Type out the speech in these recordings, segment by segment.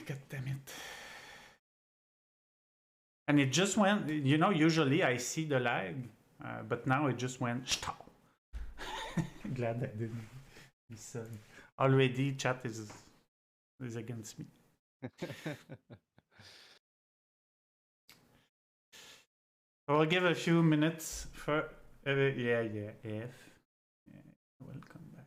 God damn it. And it just went, you know, usually I see the lag, but now it just went stop. Glad I didn't. Already chat is against me. We'll give a few minutes for yeah, welcome back.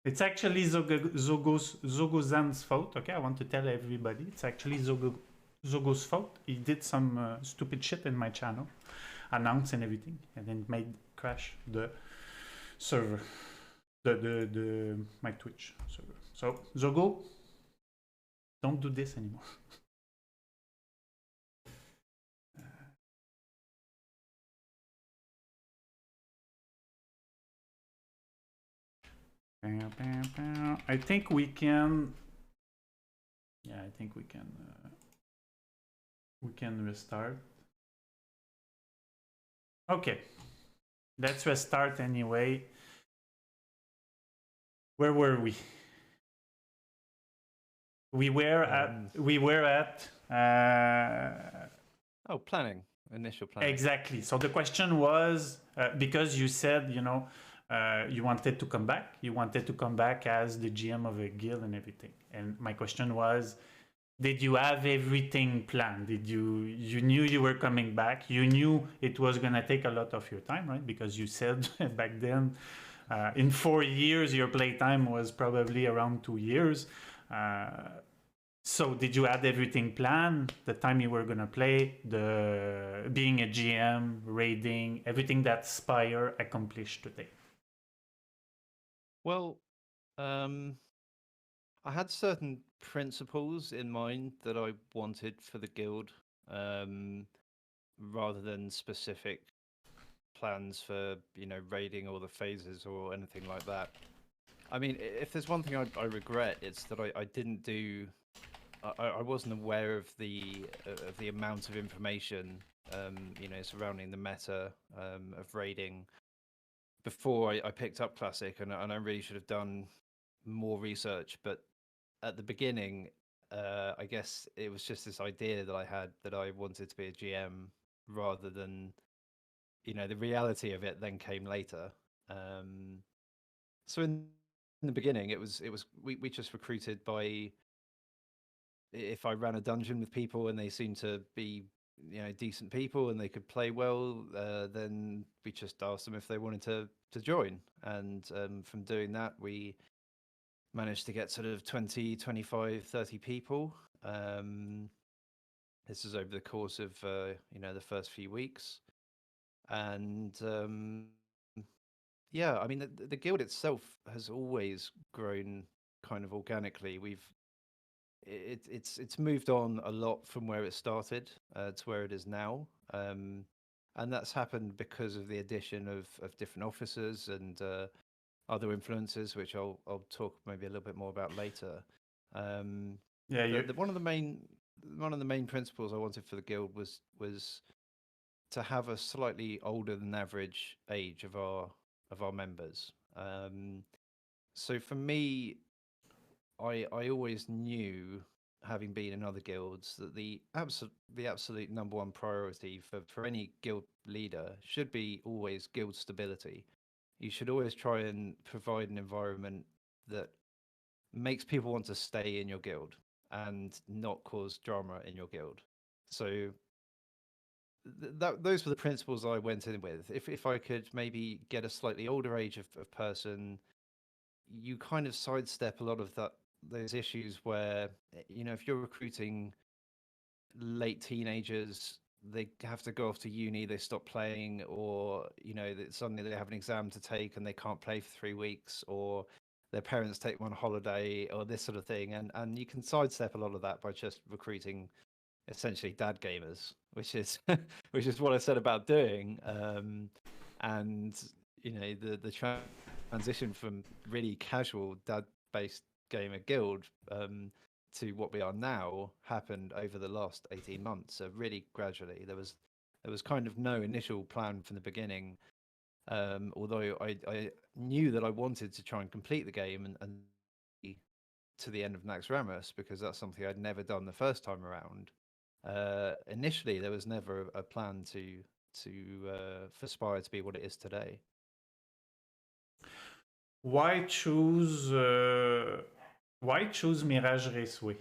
It's actually Zogozan's fault. Okay, I want to tell everybody it's actually Zogo's fault. He did some stupid shit in my channel, announce and everything, and then made crash the server, the my Twitch server. So Zogo, don't do this anymore. I think we can. Yeah, I think we can. We can restart. Okay, let's restart anyway. Where were we? We were at. Oh, planning. Initial planning. Exactly. So the question was because you said, you know, you wanted to come back. You wanted to come back as the GM of a guild and everything. And my question was, did you have everything planned? Did you knew you were coming back? You knew it was gonna take a lot of your time, right? Because you said back then, in 4 years, your playtime was probably around 2 years. So did you have everything planned? The time you were gonna play, the being a GM, raiding, everything that Spire accomplished today? Well, I had certain principles in mind that I wanted for the guild, rather than specific plans for, you know, raiding or the phases or anything like that. I mean, if there's one thing I regret, it's that I didn't do. I wasn't aware of the amount of information, you know, surrounding the meta of raiding before I picked up Classic, and I really should have done more research. But at the beginning, I guess it was just this idea that I had that I wanted to be a GM rather than, you know, the reality of it then came later. So in the beginning, it was we just recruited by, if I ran a dungeon with people and they seemed to be, you know, decent people and they could play well, then we just asked them if they wanted to join. And from doing that, we managed to get sort of 20, 25, 30 people. This is over the course of, you know, the first few weeks. And yeah, I mean, the guild itself has always grown kind of organically. It's moved on a lot from where it started to where it is now, and that's happened because of the addition of different officers and other influences, which I'll talk maybe a little bit more about later. Yeah, one of the main principles I wanted for the guild was to have a slightly older than average age of our members. So for me, I always knew, having been in other guilds, that the absolute number one priority for any guild leader should be always guild stability. You should always try and provide an environment that makes people want to stay in your guild and not cause drama in your guild. So those were the principles I went in with. If I could maybe get a slightly older age of person, you kind of sidestep a lot of those issues where, you know, if you're recruiting late teenagers, they have to go off to uni, they stop playing, or, you know, that suddenly they have an exam to take and they can't play for 3 weeks, or their parents take them on holiday, or this sort of thing. And you can sidestep a lot of that by just recruiting essentially dad gamers, which is which is what I said about doing. And, you know, the transition from really casual dad-based gamer guild to what we are now happened over the last 18 months. So really gradually, there was kind of no initial plan from the beginning Although I knew that I wanted to try and complete the game and to the end of Nax Ramus, because that's something I'd never done the first time around. Initially, there was never a plan for Spire to be what it is today. Why choose Mirage-Raceway?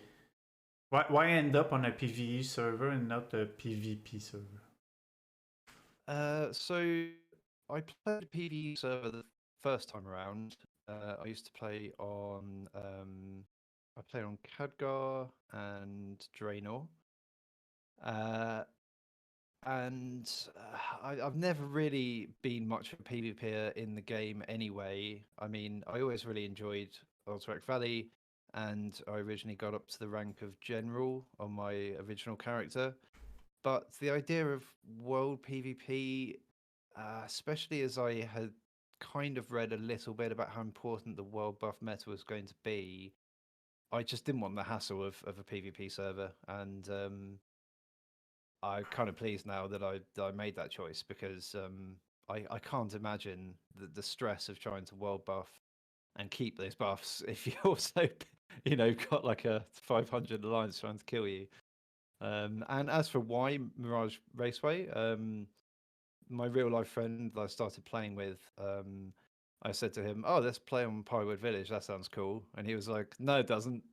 Why end up on a PvE server and not a PvP server? So I played PvE server the first time around. I used to play on I played on Khadgar and Draenor. And I've never really been much of a PvPer in the game anyway. I mean, I always really enjoyed Alterac Valley, and I originally got up to the rank of General on my original character. But the idea of world PvP, especially as I had kind of read a little bit about how important the world buff meta was going to be, I just didn't want the hassle of a PvP server. And I'm kind of pleased now that I made that choice, because I can't imagine the stress of trying to world buff and keep those buffs if you also got like a 500 alliance trying to kill you. And as for why Mirage Raceway, my real life friend that I started playing with, I said to him, "Oh, let's play on Pinewood Village. That sounds cool." And he was like, "No, it doesn't.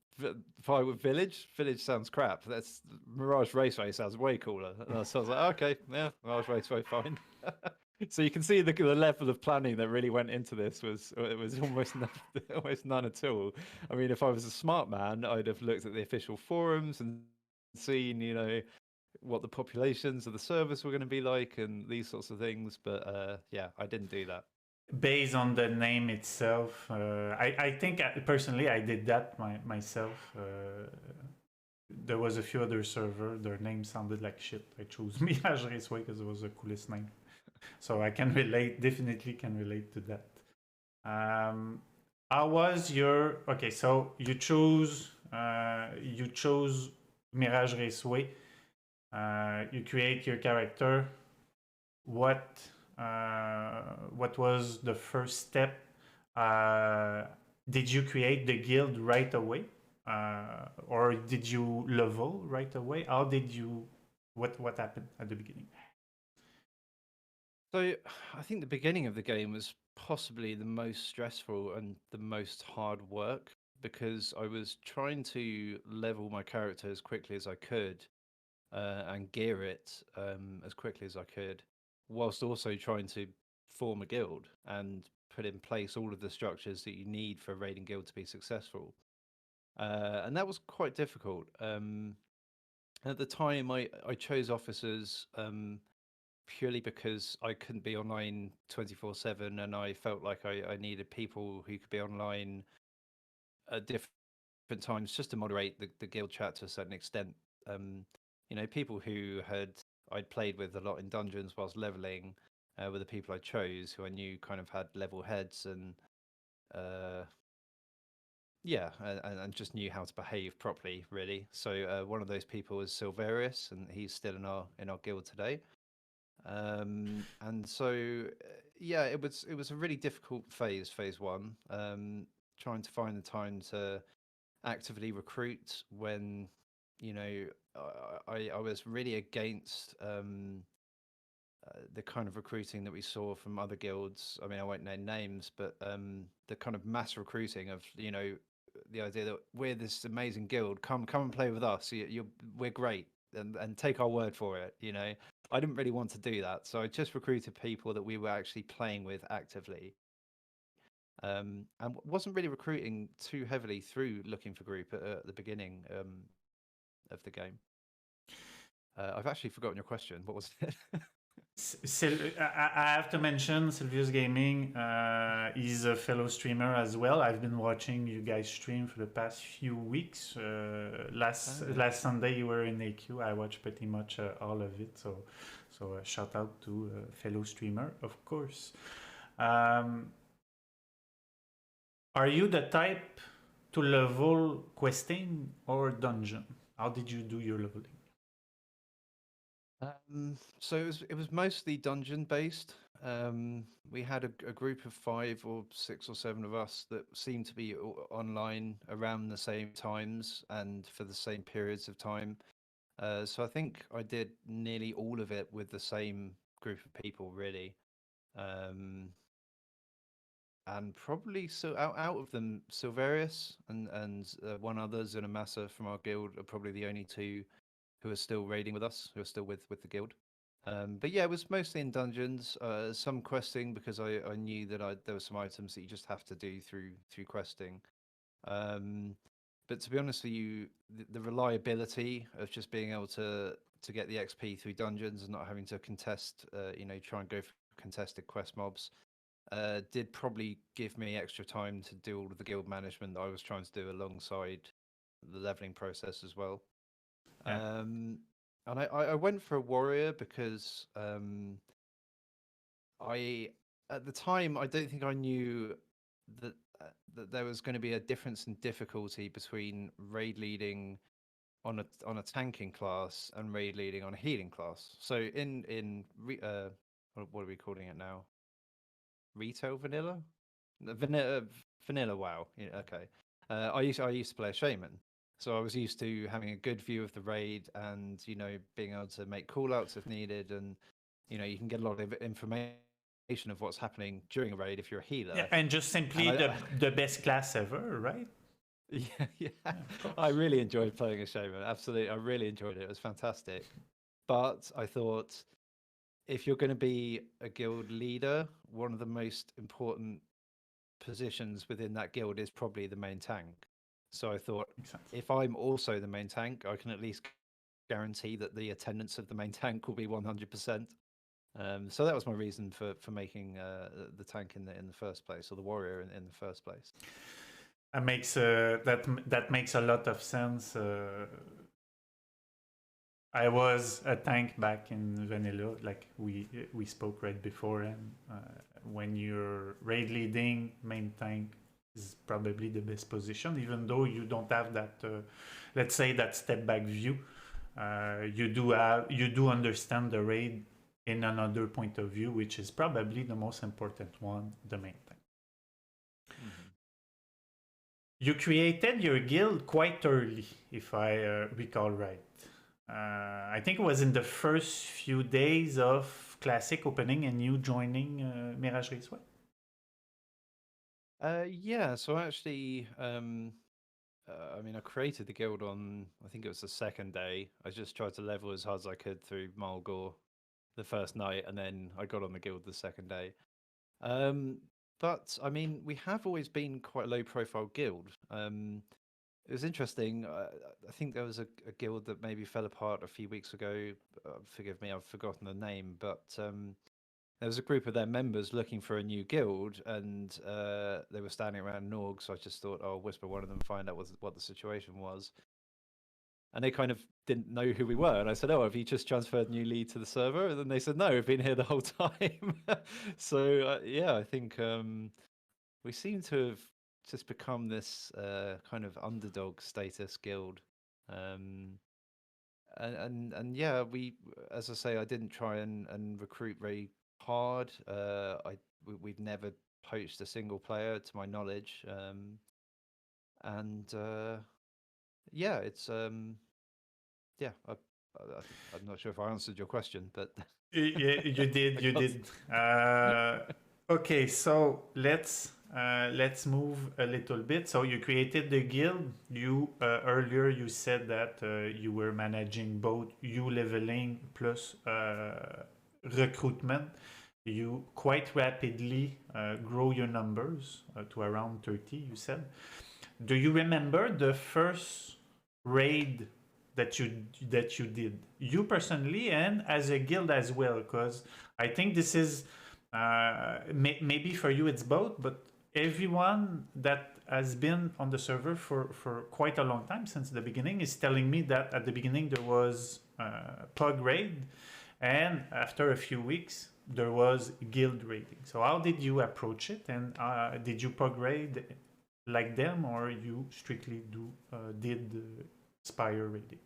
Pinewood Village sounds crap. That's Mirage Raceway sounds way cooler." And so I was like, "Okay, yeah, Mirage Raceway, fine." So you can see the level of planning that really went into this was almost none at all. I mean, if I was a smart man, I'd have looked at the official forums and seen, what the populations of the servers were going to be like and these sorts of things. But yeah, I didn't do that. Based on the name itself, I think personally I did that myself. There was a few other servers, their name sounded like shit. I chose Mirage Raceway because it was the coolest name. So I can relate, definitely can relate to that. How was your, okay, so you chose Mirage Raceway. You create your character. What was the first step? Did you create the guild right away, or did you level right away? How did you? What happened at the beginning? So I think the beginning of the game was possibly the most stressful and the most hard work, because I was trying to level my character as quickly as I could and gear it as quickly as I could, whilst also trying to form a guild and put in place all of the structures that you need for a raiding guild to be successful. And that was quite difficult. At the time, I chose officers purely because I couldn't be online 24/7, and I felt like I needed people who could be online at different times just to moderate the guild chat to a certain extent. People who I'd played with a lot in dungeons whilst leveling were the people I chose, who I knew kind of had level heads and and just knew how to behave properly, really. So one of those people was Silverius, and he's still in our guild today. And so it was a really difficult phase one, trying to find the time to actively recruit when I was really against the kind of recruiting that we saw from other guilds. I mean, I won't name names, but the kind of mass recruiting of the idea that we're this amazing guild, come and play with us, we're great, and take our word for it. I didn't really want to do that, so I just recruited people that we were actually playing with actively, and wasn't really recruiting too heavily through looking for group at the beginning of the game. I've actually forgotten your question. What was it? I have to mention Silvius Gaming. He's a fellow streamer as well. I've been watching you guys stream for the past few weeks. Last Sunday you were in AQ. I watched pretty much all of it. So a shout out to a fellow streamer, of course. Are you the type to level questing or dungeon? How did you do your leveling? So it was mostly dungeon based. We had a group of 5 or 6 or 7 of us that seemed to be online around the same times and for the same periods of time. So I think I did nearly all of it with the same group of people, really. And probably so out of them, Silverius and one other, Zunamasa from our guild, are probably the only 2 who are still raiding with us, who are still with the guild. But yeah, it was mostly in dungeons, some questing because I knew that there were some items that you just have to do through questing. But to be honest with you, the reliability of just being able to get the XP through dungeons and not having to contest, try and go for contested quest mobs, did probably give me extra time to do all of the guild management that I was trying to do alongside the leveling process as well. Yeah. And I went for a warrior because at the time I don't think I knew that that there was going to be a difference in difficulty between raid leading on a tanking class and raid leading on a healing class. So what are we calling it now? Retail vanilla, vanilla WoW. Yeah, okay. I used to play a shaman, so I was used to having a good view of the raid and being able to make callouts if needed, and you can get a lot of information of what's happening during a raid if you're a healer. Yeah, and just simply the best class ever, right? Yeah, yeah. I really enjoyed playing a shaman. Absolutely, I really enjoyed it. It was fantastic. But I thought, if you're going to be a guild leader, one of the most important positions within that guild is probably the main tank. So I thought, if I'm also the main tank, I can at least guarantee that the attendance of the main tank will be 100%. So that was my reason for making the tank in the first place, or the warrior in the first place. That makes that makes a lot of sense. I was a tank back in vanilla, like we spoke right before, and when you're raid leading, main tank is probably the best position, even though you don't have that, let's say, that step back view. You do understand the raid in another point of view, which is probably the most important one, the main tank. Mm-hmm. You created your guild quite early, if I recall right. I think it was in the first few days of Classic opening and you joining Mirage-Raceway. Yeah, so actually, I created the guild on, I think it was the second day. I just tried to level as hard as I could through Mulgore the first night, and then I got on the guild the second day. But I mean, we have always been quite a low-profile guild. It was interesting. I think there was a guild that maybe fell apart a few weeks ago. Forgive me, I've forgotten the name, but there was a group of their members looking for a new guild, and they were standing around Norg. So I just thought, I'll whisper one of them, find out what the situation was. And they kind of didn't know who we were. And I said, have you just transferred new lead to the server? And then they said, no, we've been here the whole time. So yeah, I think we seem to have just become this kind of underdog status guild. And yeah, as I say, I didn't try and recruit very hard. We've never poached a single player to my knowledge. Yeah, it's yeah. I'm not sure if I answered your question, but you did. Okay, so let's move a little bit. So you created the guild. You earlier you said that you were managing both you leveling plus recruitment. You quite rapidly grow your numbers to around 30. You said. Do you remember the first raid that you did, you personally and as a guild as well? Because I think this is maybe for you it's both, but everyone that has been on the server for quite a long time, since the beginning, is telling me that at the beginning there was pug raid, and after a few weeks there was guild raiding. So how did you approach it, and did you pug raid like them, or you strictly did Spire raiding?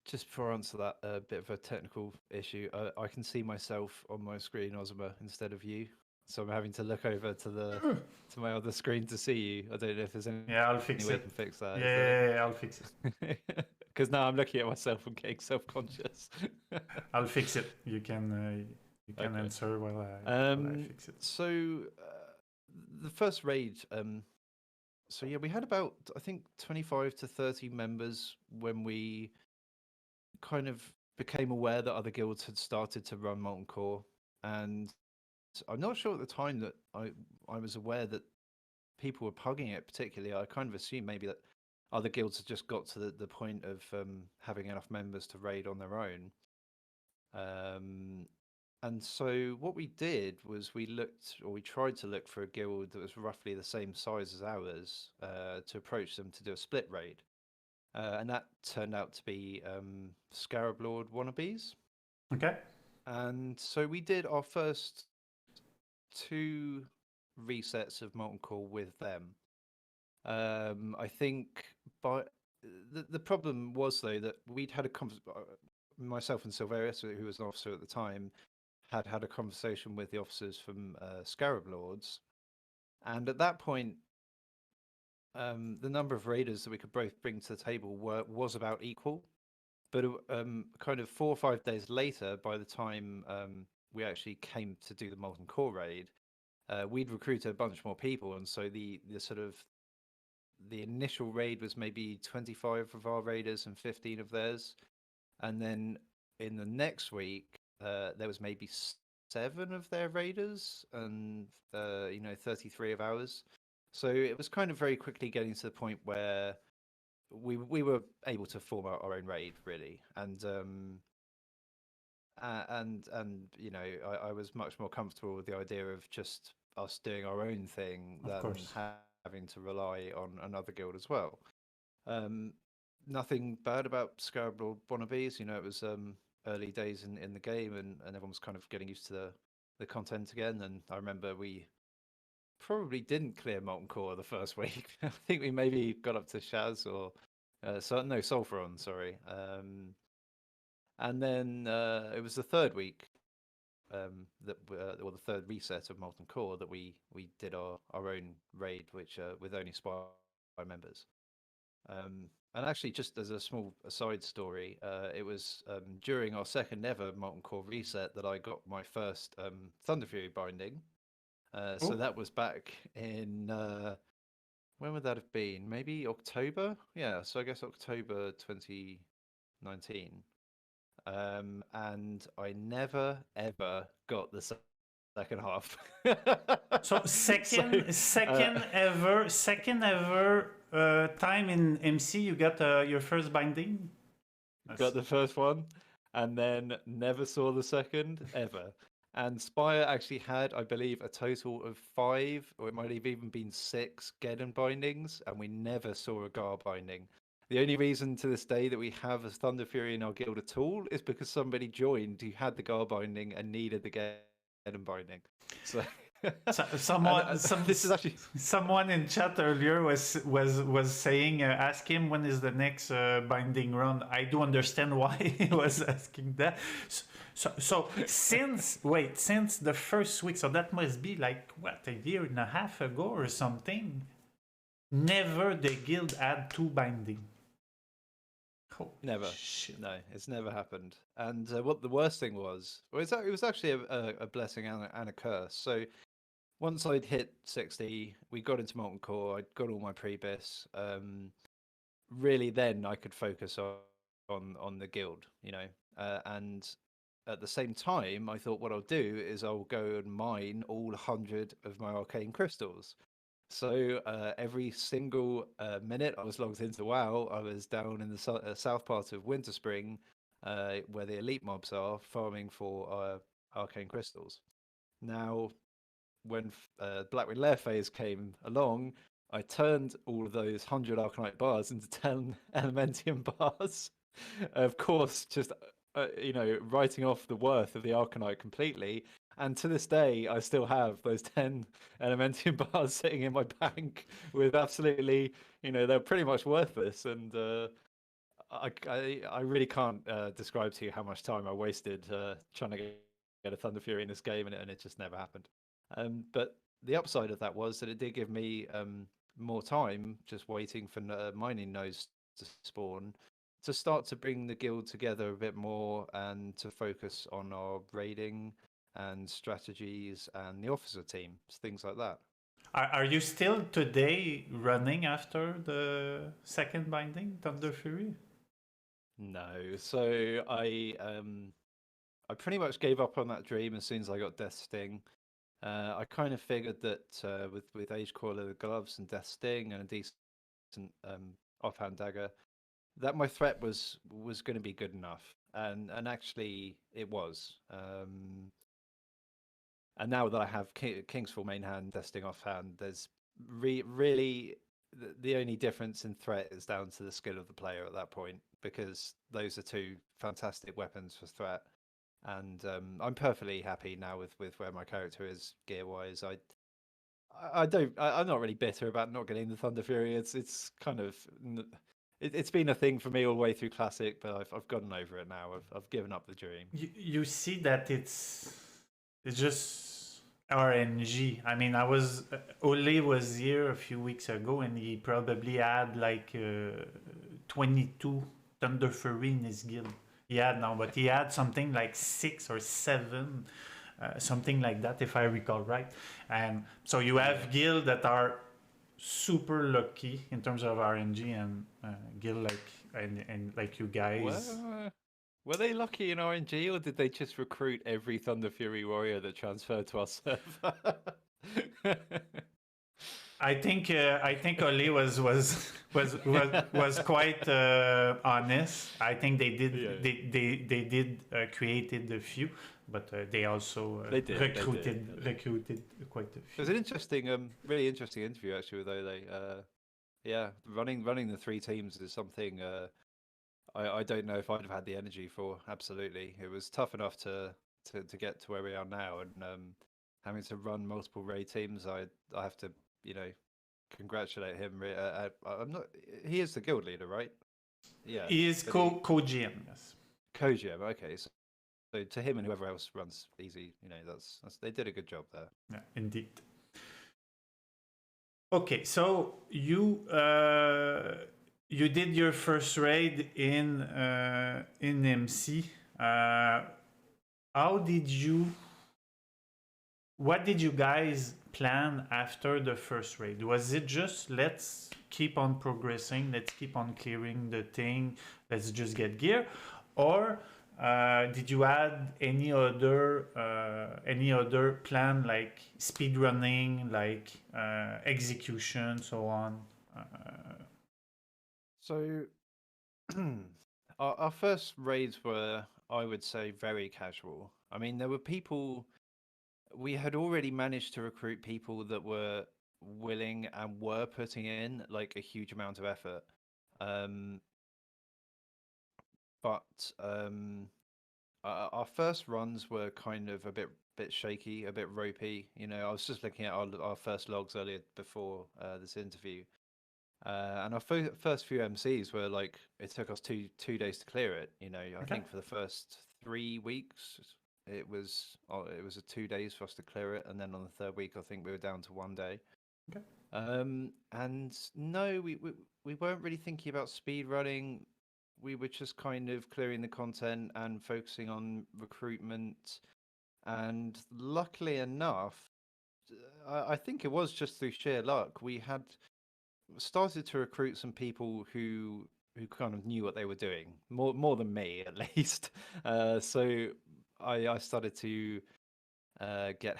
just before I answer that, a bit of a technical issue. I can see myself on my screen, Ozma, instead of you. So I'm having to look over to my other screen to see you. I don't know if there's any I'll fix way you it. can fix that. Yeah, I'll fix it. Because now I'm looking at myself and getting self-conscious. I'll fix it. You can Okay. answer while I fix it. So the first raid. So yeah, we had about, I think, 25 to 30 members when we kind of became aware that other guilds had started to run Molten Core, and I'm not sure at the time that I was aware that people were pugging it particularly. I kind of assumed maybe that other guilds had just got to the point of having enough members to raid on their own. And so what we did was we tried to look for a guild that was roughly the same size as ours to approach them to do a split raid. And that turned out to be Scarab Lord wannabes. Okay. And so we did our first 2 resets of Molten Core with them. I think, but the problem was though that we'd had myself and Silverius, who was an officer at the time, had a conversation with the officers from Scarab Lords, and at that point, the number of raiders that we could both bring to the table was about equal. But kind of 4 or 5 days later, by the time we actually came to do the Molten Core raid, we'd recruited a bunch more people, and so the initial raid was maybe 25 of our raiders and 15 of theirs, and then in the next week there was maybe 7 of their raiders and 33 of ours. So it was kind of very quickly getting to the point where we were able to form our own raid, really, and I was much more comfortable with the idea of just us doing our own thing than having to rely on another guild as well. Nothing bad about Scarab Lord wannabes. It was early days in the game, and everyone was kind of getting used to the content again. And I remember we probably didn't clear Molten Core the first week. I think we maybe got up to Shaz or Sulfuron, sorry. And then it was the third week or the third reset of Molten Core that we did our own raid, which with only Spire members. And actually, just as a small aside story, it was during our second ever Molten Core reset that I got my first Thunder Fury binding. So that was back in when would that have been? Maybe October? Yeah, so I guess October 2019. And I never ever got the second half. So second ever time in MC you got your first binding? Got the first one and then never saw the second ever. And Spire actually had, I believe, a total of 5, or it might have even been 6 Geddon bindings, and we never saw a Gar binding. The only reason to this day that we have a Thunder Fury in our guild at all is because somebody joined who had the Gar binding and needed the Geddon binding. So someone in chat earlier was saying, ask him when is the next binding run. I do understand why he was asking that. So since the first week, so that must be like what, a year and a half ago or something. Never the guild had 2 binding. Oh, never. Shit. No, it's never happened. And what the worst thing was, it was actually a blessing and a curse. So once I'd hit 60, we got into Molten Core. I'd got all my pre-bis. Really, then I could focus on the guild, and at the same time, I thought what I'll do is I'll go and mine all 100 of my arcane crystals. So every single minute I was logged into WoW, I was down in the south part of Winterspring, where the elite mobs are, farming for arcane crystals. Now, when Blackwood Lair phase came along, I turned all of those 100 Arcanite bars into 10 Elementium bars. Of course, just writing off the worth of the Arcanite completely. And to this day, I still have those 10 Elementium bars sitting in my bank with absolutely, they're pretty much worthless. And I really can't describe to you how much time I wasted trying to get a Thunder Fury in this game, and it just never happened. But the upside of that was that it did give me more time just waiting for mining nodes to spawn to start to bring the guild together a bit more and to focus on our raiding and strategies and the officer team, things like that. Are you still today running after the second binding, Thunder Fury? No, so I pretty much gave up on that dream as soon as I got Death Sting. I kind of figured that with Age Caller gloves and Death Sting and a decent offhand dagger, that my threat was going to be good enough, and actually it was. And now that I have King's Full main hand, Death Sting offhand, there's really the only difference in threat is down to the skill of the player at that point, because those are two fantastic weapons for threat. And I'm perfectly happy now with where my character is gear wise. I'm not really bitter about not getting the Thunder Fury. It's kind of it's been a thing for me all the way through Classic, but I've gotten over it now. I've given up the dream. You see that it's just RNG. I mean, Ole was here a few weeks ago, and he probably had like 22 Thunder Fury in his guild. He had now, but he had something like 6 or 7, something like that, if I recall right. And so you have guild that are super lucky in terms of RNG, and guild like and like you guys. Well, were they lucky in RNG, or did they just recruit every Thunder Fury warrior that transferred to our server? I think Oli was quite honest. I think they did they did created a few, but they also recruited quite a few. It was an interesting, really interesting interview actually with Ole. Yeah, running the 3 teams is something I don't know if I'd have had the energy for. Absolutely, it was tough enough to get to where we are now, and having to run multiple raid teams, I have to congratulate him. I'm not. He is the guild leader, right? Yeah. He is co-GM. Yes. Co-GM. Okay. So to him and whoever else runs easy, that's they did a good job there. Yeah, indeed. Okay, so you did your first raid in MC. What did you guys plan after the first raid? Was it just let's keep on progressing, let's keep on clearing the thing, let's just get gear, or did you add any other plan, like speed running, like execution, so on? So our first raids were, I would say, very casual. I mean, there were people. We had already managed to recruit people that were willing and were putting in like a huge amount of effort. But our first runs were kind of a bit shaky, a bit ropey. I was just looking at our first logs earlier before this interview, and our first few MCs were like, it took us two days to clear it. I think for the first 3 weeks. It was a 2 days for us to clear it, and then on the 3rd week, I think we were down to 1 day. Okay. And no, we weren't really thinking about speed running. We were just kind of clearing the content and focusing on recruitment. And luckily enough, I think it was just through sheer luck, we had started to recruit some people who kind of knew what they were doing, more than me at least. So I started to get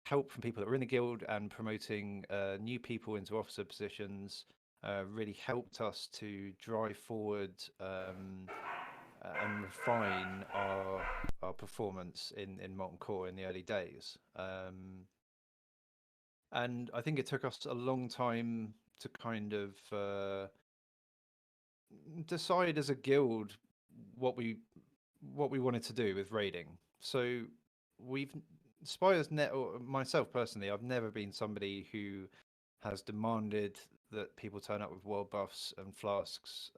help from people that were in the guild, and promoting new people into officer positions really helped us to drive forward and refine our performance in Molten Core in the early days. And I think it took us a long time to kind of decide as a guild what we wanted to do with raiding. So Spire's or myself personally, I've never been somebody who has demanded that people turn up with world buffs and flasks.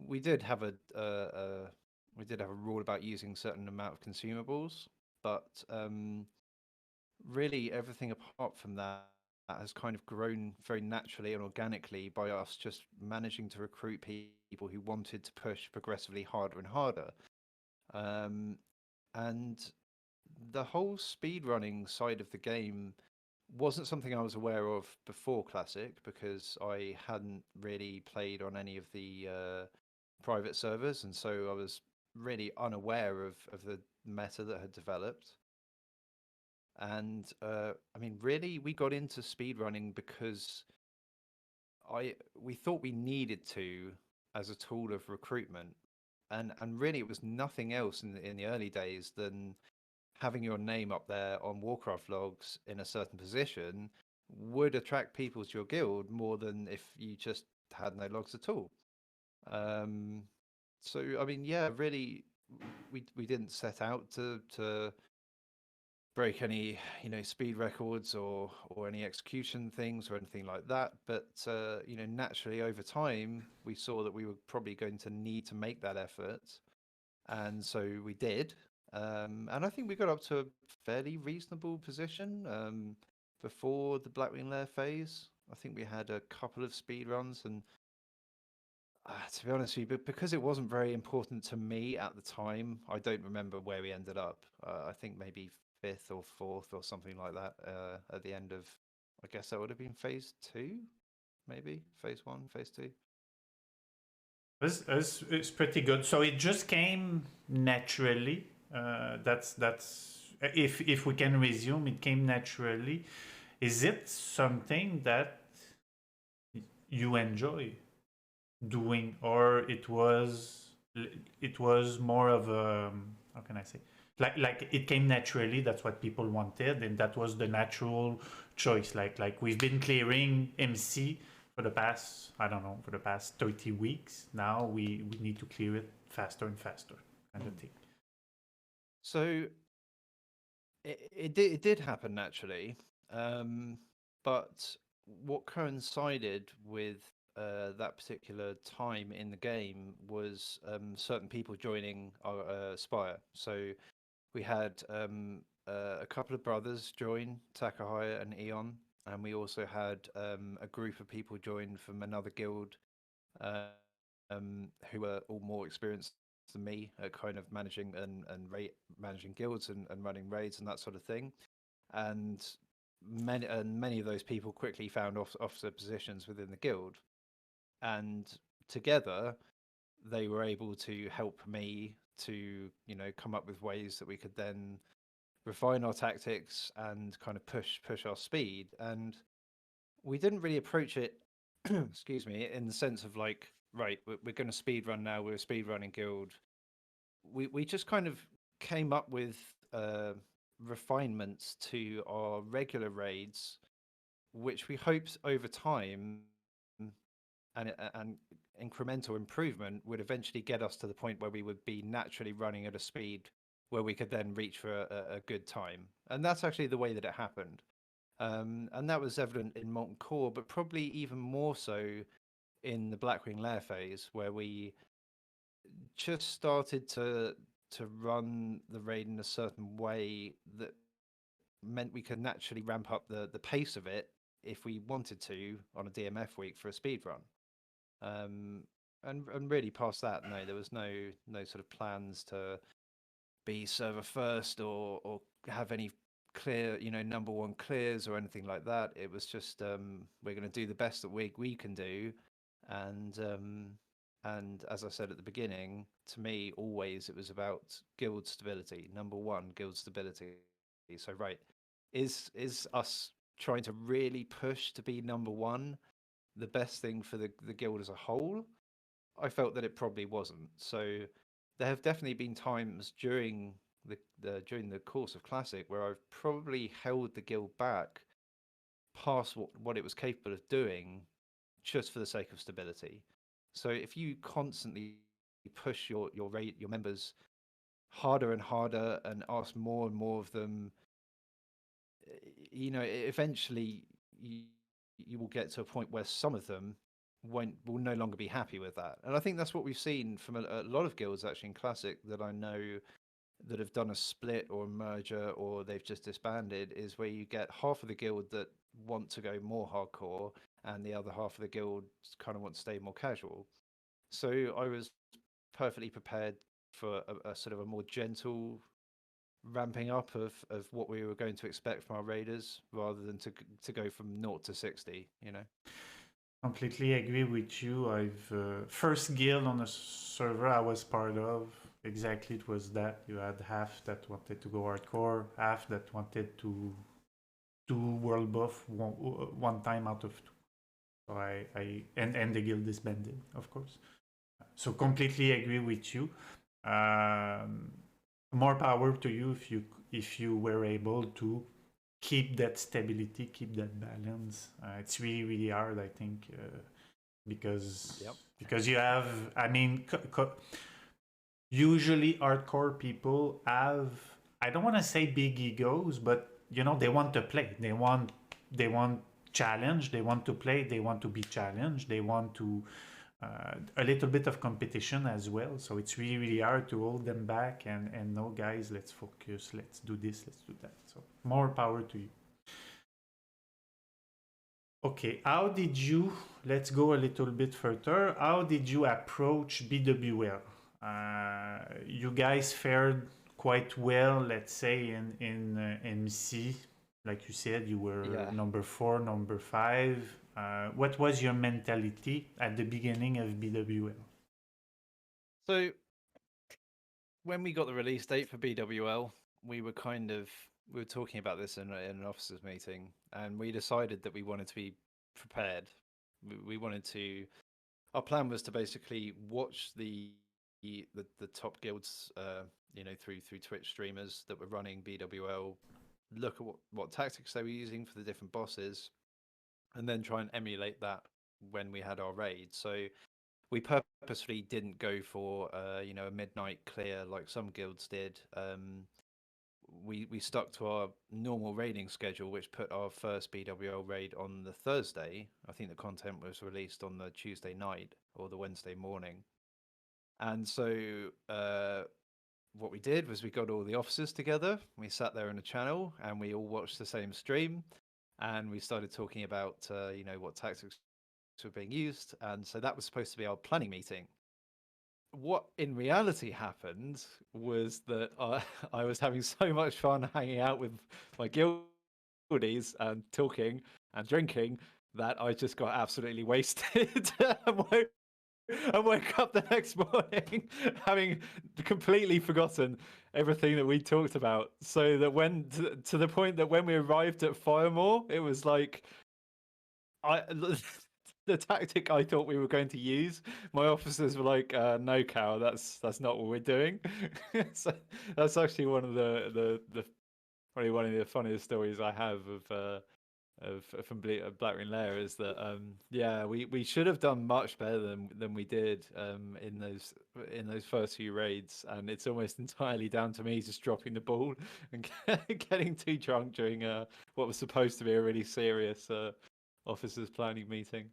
we did have we did have a rule about using certain amount of consumables, but really everything apart from that has kind of grown very naturally and organically by us just managing to recruit people who wanted to push progressively harder and harder. And the whole speedrunning side of the game wasn't something I was aware of before Classic because I hadn't really played on any of the private servers, and so I was really unaware of the meta that had developed. And I mean, really, we got into speedrunning because we thought we needed to as a tool of recruitment, and really it was nothing else in the early days than having your name up there on Warcraft logs in a certain position would attract people to your guild more than if you just had no logs at all. So I mean, yeah, really, we didn't set out to break any speed records or any execution things or anything like that, but naturally over time we saw that we were probably going to need to make that effort, and so we did. And I think we got up to a fairly reasonable position before the Blackwing Lair phase. I think we had a couple of speed runs, and to be honest with you, but because it wasn't very important to me at the time, I don't remember where we ended up. I think maybe fifth or fourth or something like that at the end of, I guess that would have been phase 2, maybe phase 1, phase 2. It's pretty good. So it just came naturally. That's if we can resume, it came naturally. Is it something that you enjoy doing, or it was more of a, how can I say, like it came naturally, that's what people wanted, and that was the natural choice, like we've been clearing MC for the past, I don't know, for the past 30 weeks now, we need to clear it faster and faster, kind of thing. So it did happen naturally, but what coincided with that particular time in the game was certain people joining our Spire. So we had a couple of brothers join, Takahaya and Eon, and we also had a group of people join from another guild who were all more experienced than me at kind of managing and managing guilds and running raids and that sort of thing. And many of those people quickly found officer positions within the guild, and together they were able to help me to come up with ways that we could then refine our tactics and kind of push our speed. And we didn't really approach it excuse me, in the sense of like, right, we're going to speed run now, we're a speed running guild. We just kind of came up with refinements to our regular raids, which we hoped over time and incremental improvement would eventually get us to the point where we would be naturally running at a speed where we could then reach for a good time. And that's actually the way that it happened. And that was evident in Molten Core, but probably even more so in the Blackwing Lair phase, where we just started to run the raid in a certain way that meant we could naturally ramp up the pace of it if we wanted to on a DMF week for a speed run. And really past that, no, there was no sort of plans to be server first or have any clear, number one clears or anything like that. It was just we're going to do the best that we can do, and as I said at the beginning, to me always it was about guild stability. Number one, guild stability. So right, is us trying to really push to be number one the best thing for the guild as a whole? I felt that it probably wasn't. So there have definitely been times during the course of Classic where I've probably held the guild back past what it was capable of doing just for the sake of stability. So if you constantly push your members harder and harder and ask more and more of them, eventually you will get to a point where some of them will no longer be happy with that. And I think that's what we've seen from a lot of guilds actually in Classic that I know that have done a split or a merger or they've just disbanded, is where you get half of the guild that want to go more hardcore and the other half of the guild kind of want to stay more casual. So I was perfectly prepared for a sort of a more gentle ramping up of what we were going to expect from our raiders, rather than to go from 0 to 60, you know. Completely agree with you. I've first guild on a server I was part of, exactly it was that. You had half that wanted to go hardcore, half that wanted to do world buff one time out of two. So and the guild disbanded, of course. So completely agree with you. More power to you if you were able to keep that stability, keep that balance. It's really, really hard, I think, because you have, I mean, usually hardcore people have, I don't want to say big egos, but you know, they want to play. They want challenge. They want to play. They want to be challenged. They want to a little bit of competition as well. So it's really, really hard to hold them back and no, guys, let's focus. Let's do this. Let's do that. So more power to you. Okay, how did you, let's go a little bit further. How did you approach BWL? You guys fared quite well, let's say, in MC. Like you said, you were number 4, number 5. What was your mentality at the beginning of BWL? So when we got the release date for BWL, we were talking about this in an officers meeting, and we decided that we wanted to be prepared. We wanted to. Our plan was to basically watch the top guilds, through Twitch streamers that were running BWL, look at what tactics they were using for the different bosses, and then try and emulate that when we had our raid. So we purposely didn't go for a midnight clear like some guilds did. We stuck to our normal raiding schedule, which put our first BWL raid on the Thursday. I think the content was released on the Tuesday night or the Wednesday morning. And so what we did was we got all the officers together. We sat there in a channel and we all watched the same stream. And we started talking about, what tactics were being used. And so that was supposed to be our planning meeting. What in reality happened was that I was having so much fun hanging out with my guildies and talking and drinking that I just got absolutely wasted and woke up the next morning having completely forgotten everything that we talked about. So that to the point that when we arrived at Firemore, it was like the tactic I thought we were going to use, my officers were like, "No, Cow, that's not what we're doing." So that's actually one of probably one of the funniest stories I have from Blackring Lair, is that we should have done much better than we did in those first few raids, and it's almost entirely down to me just dropping the ball and getting too drunk during what was supposed to be a really serious officers planning meeting.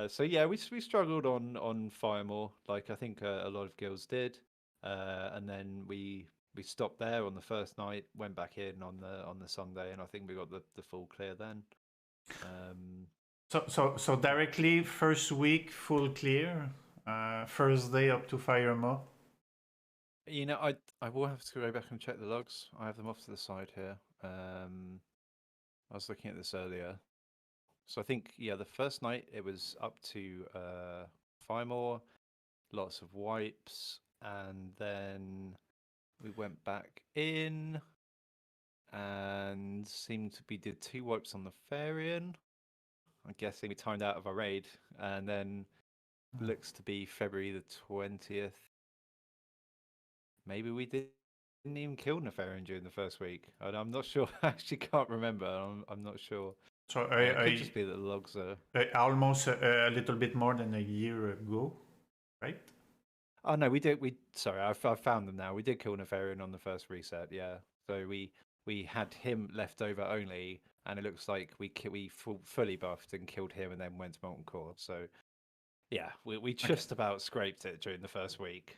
So yeah, we struggled on Firemore, like I think a lot of guilds did, and then we stopped there on the first night, went back in on the Sunday, and I think we got the full clear then. So directly first week full clear, first day up to Firemore. You know, I will have to go back and check the logs. I have them off to the side here. I was looking at this earlier. So I think, the first night it was up to Firemore, lots of wipes, and then we went back in and did 2 wipes on the Farian. I'm guessing we timed out of our raid, and then looks to be February the 20th. Maybe we didn't even kill Nefarian during the first week. I'm not sure. I actually can't remember. I'm not sure. So it could just be that the logs are almost a little bit more than a year ago, right? Oh no, we did. Sorry, I found them now. We did kill Nefarian on the first reset. Yeah, so we had him left over only, and it looks like we fully buffed and killed him, and then went to Molten Core. So yeah, we just about scraped it during the first week.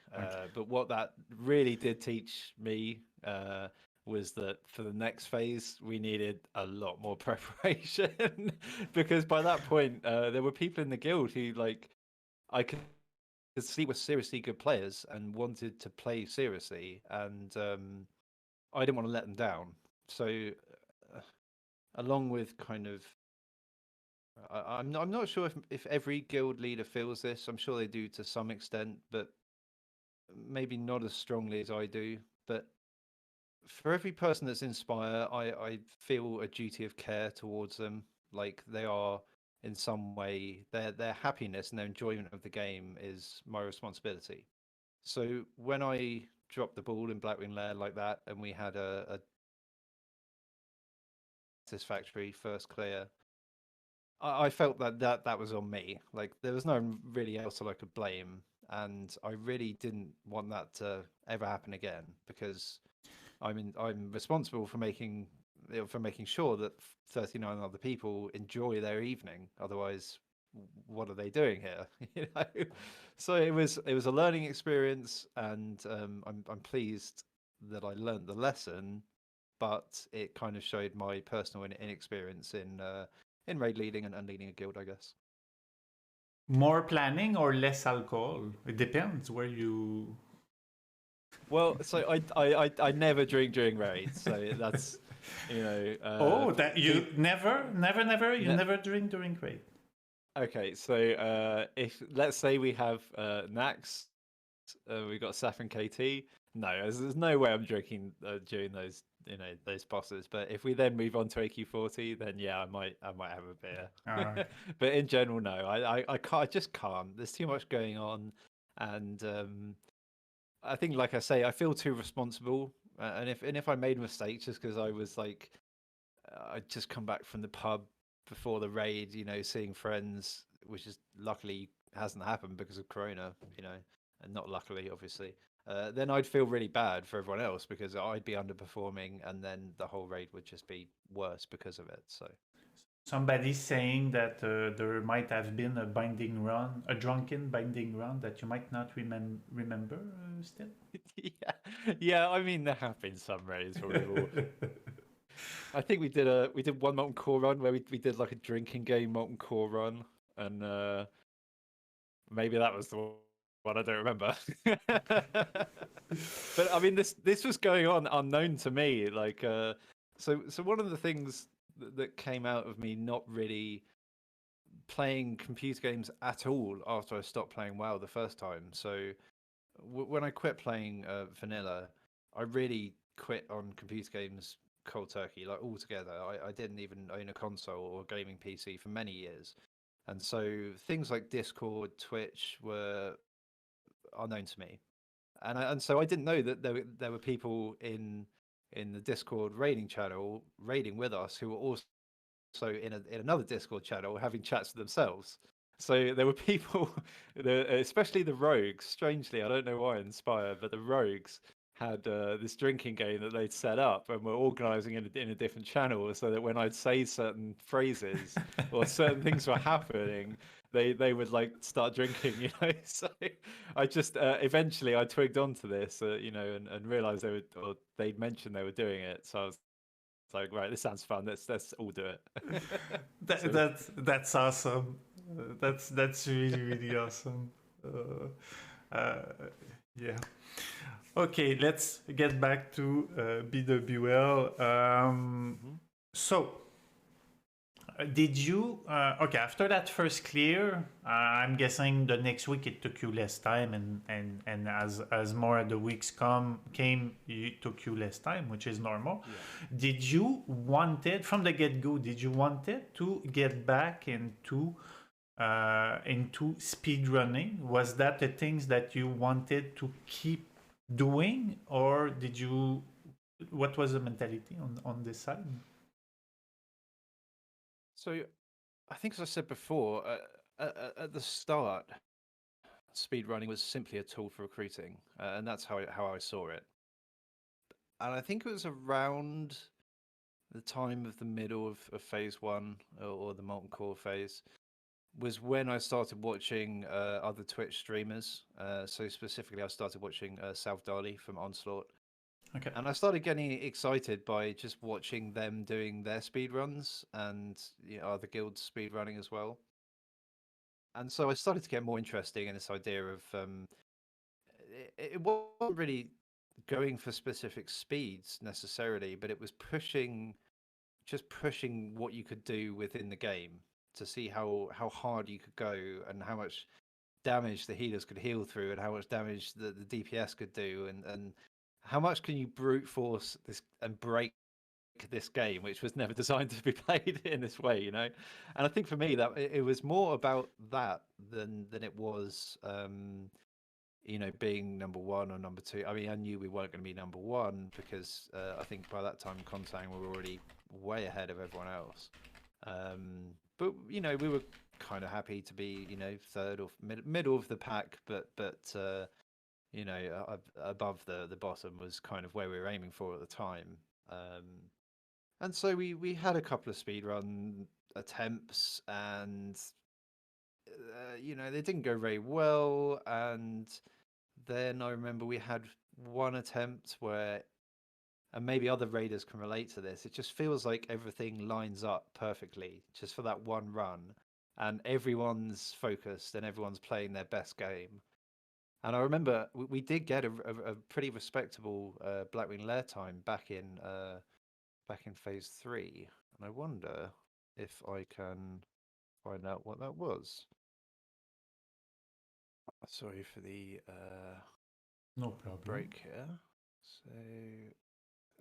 But what that really did teach me was that for the next phase, we needed a lot more preparation because by that point, there were people in the guild who I could see were seriously good players and wanted to play seriously, and I didn't want to let them down. So, along with kind of, I'm not sure if every guild leader feels this. I'm sure they do to some extent, but maybe not as strongly as I do. But for every person that's in Spire, I feel a duty of care towards them. Like they are in some way, their happiness and their enjoyment of the game is my responsibility. So when I dropped the ball in Blackwing Lair like that, and we had a satisfactory first clear, I felt that was on me. Like there was no one really else that I could blame, and I really didn't want that to ever happen again because I'm responsible for making sure that 39 other people enjoy their evening. Otherwise, what are they doing here? You know. So it was a learning experience, and I'm pleased that I learned the lesson, but it kind of showed my personal inexperience in raid leading and leading a guild, I guess. More planning or less alcohol? It depends where you. Well, so I never drink during raids, so that's That you never you never drink during raid. Okay, so if let's say we have Nax, we got Saf and KT. No, there's no way I'm drinking during those those bosses. But if we then move on to AQ40, then yeah, I might have a beer. Right. But in general, no, I can't. I just can't. There's too much going on, and I think, like I say, I feel too responsible. And if I made mistakes just because I was like, I'd just come back from the pub before the raid, seeing friends, which is luckily hasn't happened because of Corona, and not luckily, obviously. Then I'd feel really bad for everyone else because I'd be underperforming, and then the whole raid would just be worse because of it. So somebody's saying that there might have been a binding run, a drunken binding run that you might not remember still. yeah. I mean, there have been some raids where we all. I think we did one Molten Core run where we did like a drinking game Molten Core run, and maybe that was the one I don't remember. But I mean, this was going on unknown to me. Like, so one of the things that came out of me not really playing computer games at all after I stopped playing WoW the first time. So when I quit playing vanilla, I really quit on computer games cold turkey, like altogether. I didn't even own a console or a gaming PC for many years, and so things like Discord, Twitch were unknown to me, and so I didn't know that there were people in the Discord raiding channel raiding with us who were also in another Discord channel having chats with themselves. So there were people, especially the rogues. Strangely, I don't know why in Spire, but the rogues had this drinking game that they'd set up and were organising in a different channel, so that when I'd say certain phrases or certain things were happening, they would like start drinking, So I just eventually I twigged onto this, and realised they'd mentioned they were doing it. So I was like, right, this sounds fun. Let's all do it. That's awesome. That's really awesome. Yeah. Okay, let's get back to BWL. So, did you? Okay, after that first clear, I'm guessing the next week it took you less time, and as more of the weeks came, it took you less time, which is normal. Yeah. Did you wanted from the get go? Did you wanted to get back into speed running? Was that the things that you wanted to keep doing, or did you? What was the mentality on this side? So, I think, as I said before, at the start, speedrunning was simply a tool for recruiting, and that's how I saw it. And I think it was around the time of the middle of phase one or the molten core phase was when I started watching other Twitch streamers. So specifically, I started watching Salve Dali from Onslaught. Okay. And I started getting excited by just watching them doing their speed runs and other guilds speed running as well. And so I started to get more interesting in this idea of it wasn't really going for specific speeds necessarily, but it was just pushing what you could do within the game to see how hard you could go and how much damage the healers could heal through and how much damage the DPS could do and how much can you brute force this and break this game, which was never designed to be played in this way, And I think for me that it was more about that than it was being number one or number two. I mean, I knew we weren't going to be number one because I think by that time Kontang were already way ahead of everyone else. But we were kind of happy to be third or middle of the pack, but above the bottom was kind of where we were aiming for at the time. And so we had a couple of speedrun attempts, and they didn't go very well. And then I remember we had one attempt where, and maybe other raiders can relate to this, it just feels like everything lines up perfectly just for that one run, and everyone's focused and everyone's playing their best game. And I remember we did get a pretty respectable Blackwing Lair time back in phase 3, and I wonder if I can find out what that was. Sorry for the no problem break here. So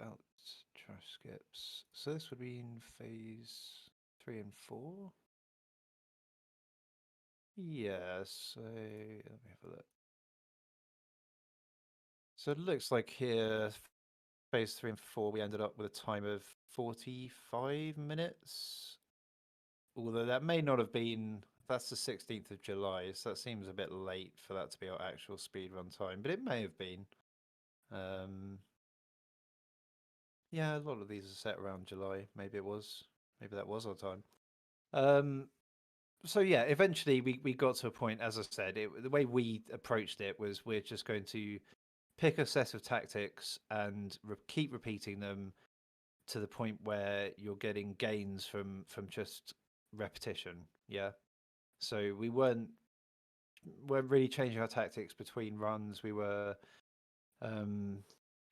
out trash skips. So this would be in phase 3 and 4. Yeah. So let me have a look. So it looks like here, phase 3 and 4, we ended up with a time of 45 minutes. Although that may not have been, that's the 16th of July, so that seems a bit late for that to be our actual speedrun time, but it may have been. Yeah, a lot of these are set around July. Maybe that was our time. So yeah, eventually we got to a point, as I said, the way we approached it was we're just going to pick a set of tactics and keep repeating them to the point where you're getting gains from just repetition. Yeah. So we weren't really changing our tactics between runs. We were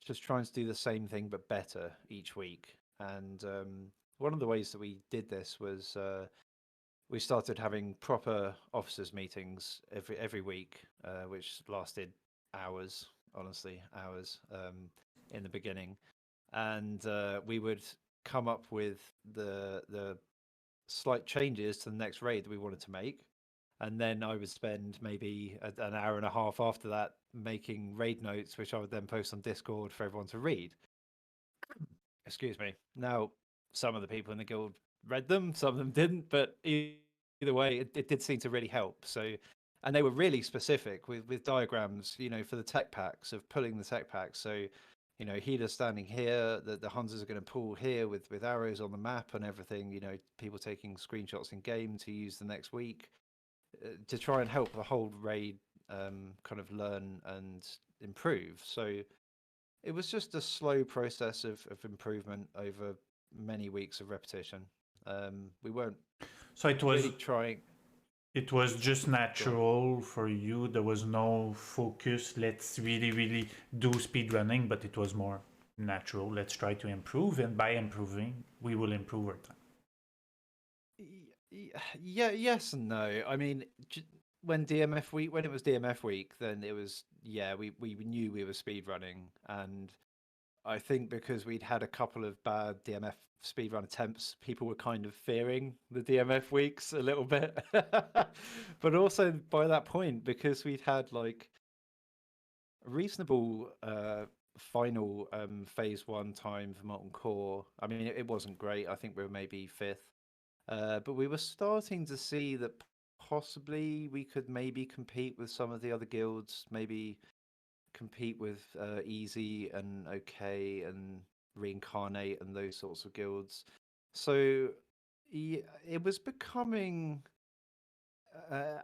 just trying to do the same thing but better each week. And one of the ways that we did this was we started having proper officers meetings every week, which lasted hours, honestly, hours in the beginning. And we would come up with the slight changes to the next raid that we wanted to make. And then I would spend maybe an hour and a half after that making raid notes, which I would then post on Discord for everyone to read. Excuse me. Now, some of the people in the guild read them, some of them didn't, but either way, it did seem to really help. So, and they were really specific with diagrams, for the tech packs, of pulling the tech packs. So, healers standing here, the hunters are going to pull here with arrows on the map and everything. People taking screenshots in game to use the next week to try and help the whole raid kind of learn and improve. So it was just a slow process of improvement over many weeks of repetition. We weren't so it was really trying. It was just natural for you. There was no focus. Let's really do speedrunning, but it was more natural. Let's try to improve, and by improving, we will improve our time. Yeah, yes and no. I mean, when it was DMF week, then it was, we knew we were speedrunning, and I think because we'd had a couple of bad DMF speedrun attempts, people were kind of fearing the DMF weeks a little bit. But also by that point, because we'd had like a reasonable final phase 1 time for Molten Core. I mean, it wasn't great. I think we were maybe 5th. But we were starting to see that possibly we could maybe compete with some of the other guilds, maybe compete with Easy and OK and Reincarnate and those sorts of guilds. So it was becoming.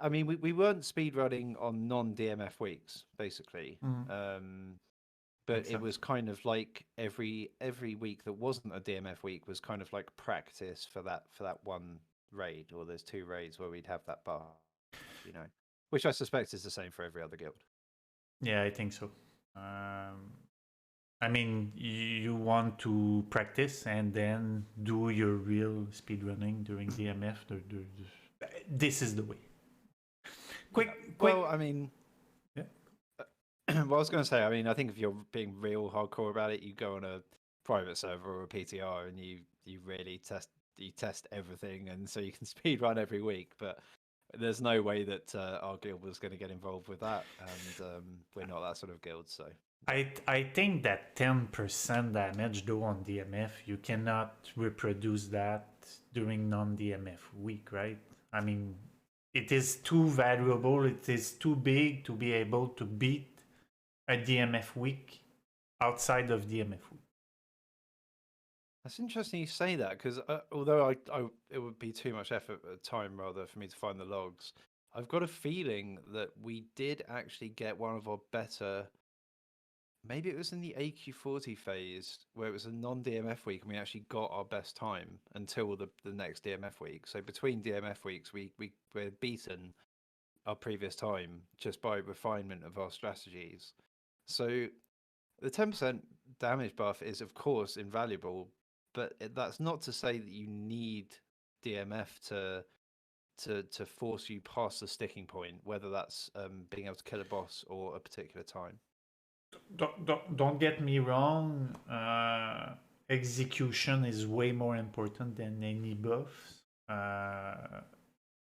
I mean, we weren't speedrunning on non-DMF weeks, basically. But Makes it sense. was kind of like every week that wasn't a DMF week was kind of like practice for that one raid, or there's 2 raids where we'd have that bar, which I suspect is the same for every other guild. Yeah, I think so. I mean, you want to practice and then do your real speedrunning during DMF. This is the way. Quick. Well, I mean, yeah. Well, I was going to say, I mean, I think if you're being real hardcore about it, you go on a private server or a PTR and you really test everything, and so you can speed run every week. But there's no way that our guild was going to get involved with that, and we're not that sort of guild. So I think that 10% damage though on DMF, you cannot reproduce that during non-DMF week, right? I mean, it is too valuable, it is too big to be able to beat a DMF week outside of DMF week. That's interesting you say that, because although it would be too much effort at time rather for me to find the logs, I've got a feeling that we did actually get one of our better. Maybe it was in the AQ40 phase where it was a non-DMF week and we actually got our best time until the next DMF week. So between DMF weeks, we're beaten our previous time just by refinement of our strategies. So the 10% damage buff is, of course, invaluable, but that's not to say that you need DMF to force you past the sticking point, whether that's being able to kill a boss or a particular time. Don't get me wrong, execution is way more important than any buffs.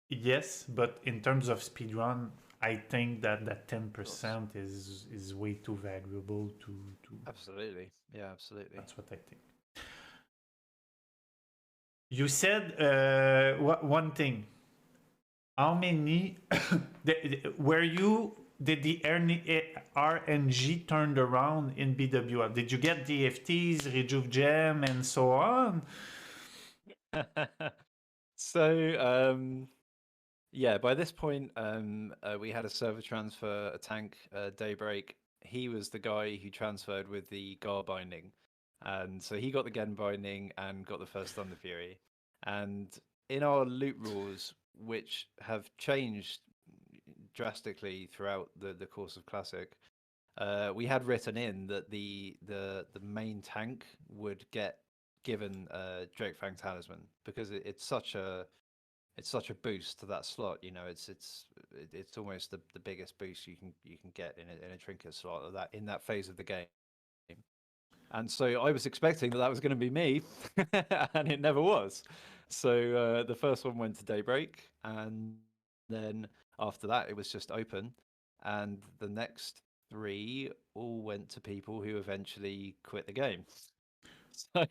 Yes, but in terms of speedrun, I think that 10% is way too valuable to. Absolutely, yeah, absolutely. That's what I think. You said one thing. How many did the RNG turned around in BWL? Did you get DFTs, Rejuve Gem, and so on? So yeah, by this point, we had a server transfer, a tank, Daybreak. He was the guy who transferred with the Gar binding, and so he got the Gen binding and got the first Thunder Fury. And in our loot rules, which have changed drastically throughout the course of Classic, we had written in that the main tank would get given Drake Fang Talisman, because it's such a boost to that slot. It's almost the biggest boost you can get in a trinket slot in that phase of the game. And so I was expecting that was going to be me, and it never was. So the first one went to Daybreak, and then after that it was just open, and the next 3 all went to people who eventually quit the game. So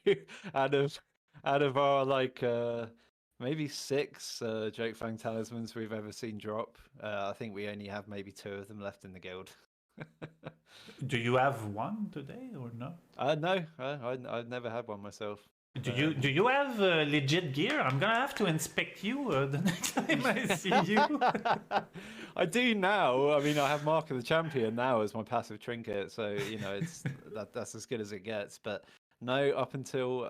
out of our maybe 6 Drake Fang Talismans we've ever seen drop, I think we only have maybe 2 of them left in the guild. Do you have one today or not? No, I've never had one myself. Do you have legit gear? I'm gonna have to inspect you the next time I see you. I do now. I mean, I have Mark of the Champion now as my passive trinket, so that's as good as it gets. But no, up until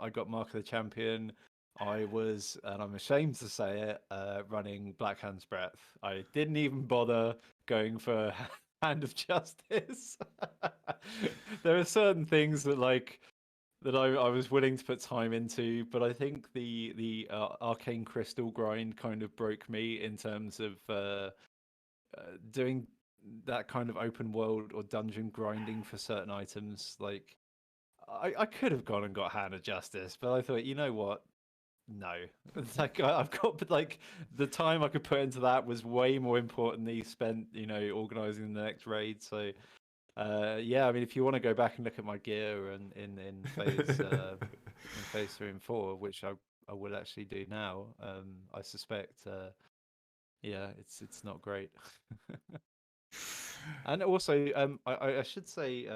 I got Mark of the Champion, I was, and I'm ashamed to say it, running Black Hand's Breath. I didn't even bother going for Hand of Justice. There are certain things that I was willing to put time into, but I think the Arcane Crystal grind kind of broke me in terms of doing that kind of open world or dungeon grinding for certain items. Like I could have gone and got Hand of Justice, but I thought, you know what? No, it's like I've got the time I could put into that was way more important than you spent, organizing the next raid. So yeah, I mean, if you want to go back and look at my gear and in phase 3 and 4, which I will actually do now, I suspect, yeah, it's not great. And also, I should say,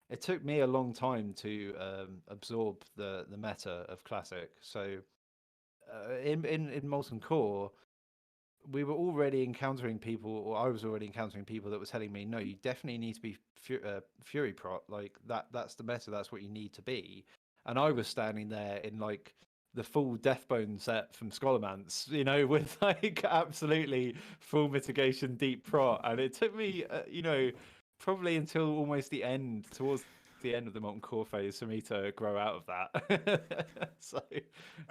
it took me a long time to absorb the meta of Classic. So in Molten Core, we were already encountering people, or I was already encountering people that were telling me, no, you definitely need to be Fury Prot. Like that's the meta. That's what you need to be. And I was standing there in like the full Deathbone set from Scholomance, you know, with like absolutely full mitigation deep prot. And it took me, you know, probably until almost the end, towards the end of the Molten Core phase, for me to grow out of that. So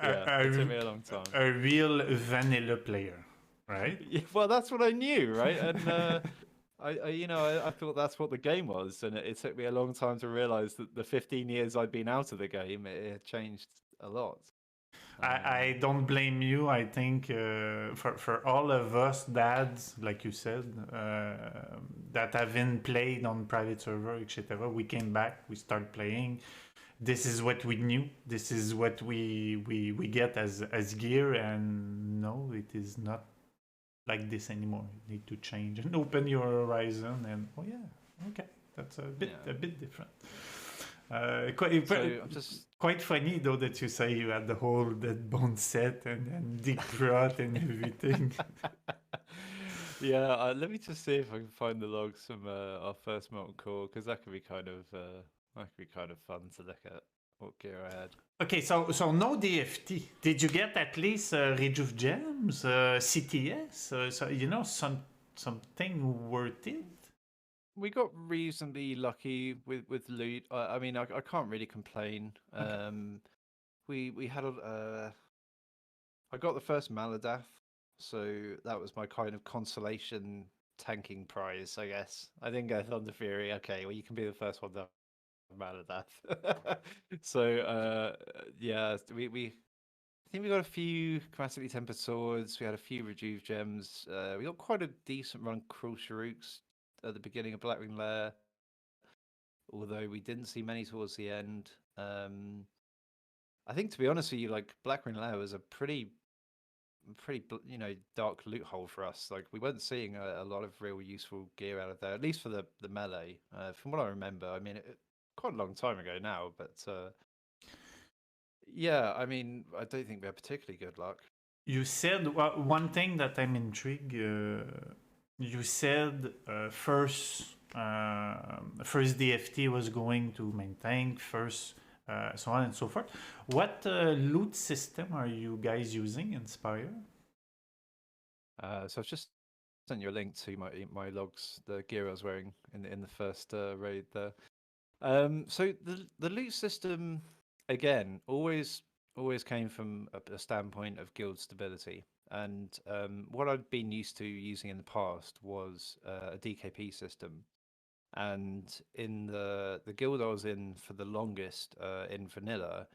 yeah, it took me a long time. A real vanilla player, right? Yeah, well, that's what I knew, right? And you know, I thought that's what the game was, and it took me a long time to realize that the 15 years I'd been out of the game, it had changed a lot. I don't blame you. I think for all of us dads, like you said, that haven't played on private server, etc., we came back, we started playing. This is what we knew. This is what we get as gear, and no, it is not like this anymore. You need to change and open your horizon. And oh yeah, okay, that's a bit different. Quite funny though that you say you had the whole Dead Bone set and Dick Prot and everything. Yeah, let me just see if I can find the logs from our first Molten Core, because that could be kind of fun to look at what gear I had. Okay, so no DFT. Did you get at least Rejuve Gems, CTS? So you know something worth it. We got reasonably lucky with loot. I mean, I can't really complain. Okay. We had I got the first Maladath, so that was my kind of consolation tanking prize, I guess. I didn't go Thunder Fury. Okay, well, you can be the first one to Maladath. So yeah, we I think we got a few chromatically tempered swords. We had a few Rejuve Gems. We got quite a decent run Cruel Sharuks at the beginning of Blackwing Lair, although we didn't see many towards the end. I think, to be honest with you, like Blackwing Lair was a pretty you know, dark loot hole for us. Like we weren't seeing a lot of real useful gear out of there, at least for the melee. From what I remember, I mean, quite a long time ago now, but yeah, I mean, I don't think we had particularly good luck. You said one thing that I'm intrigued. You said first DFT was going to maintain first, so on and so forth. What loot system are you guys using in Spire? So I've just sent you a link to my logs, the gear I was wearing in the first raid there. So the loot system, again, always came from a standpoint of guild stability. And what I'd been used to using in the past was a DKP system. And in the guild I was in for the longest in vanilla,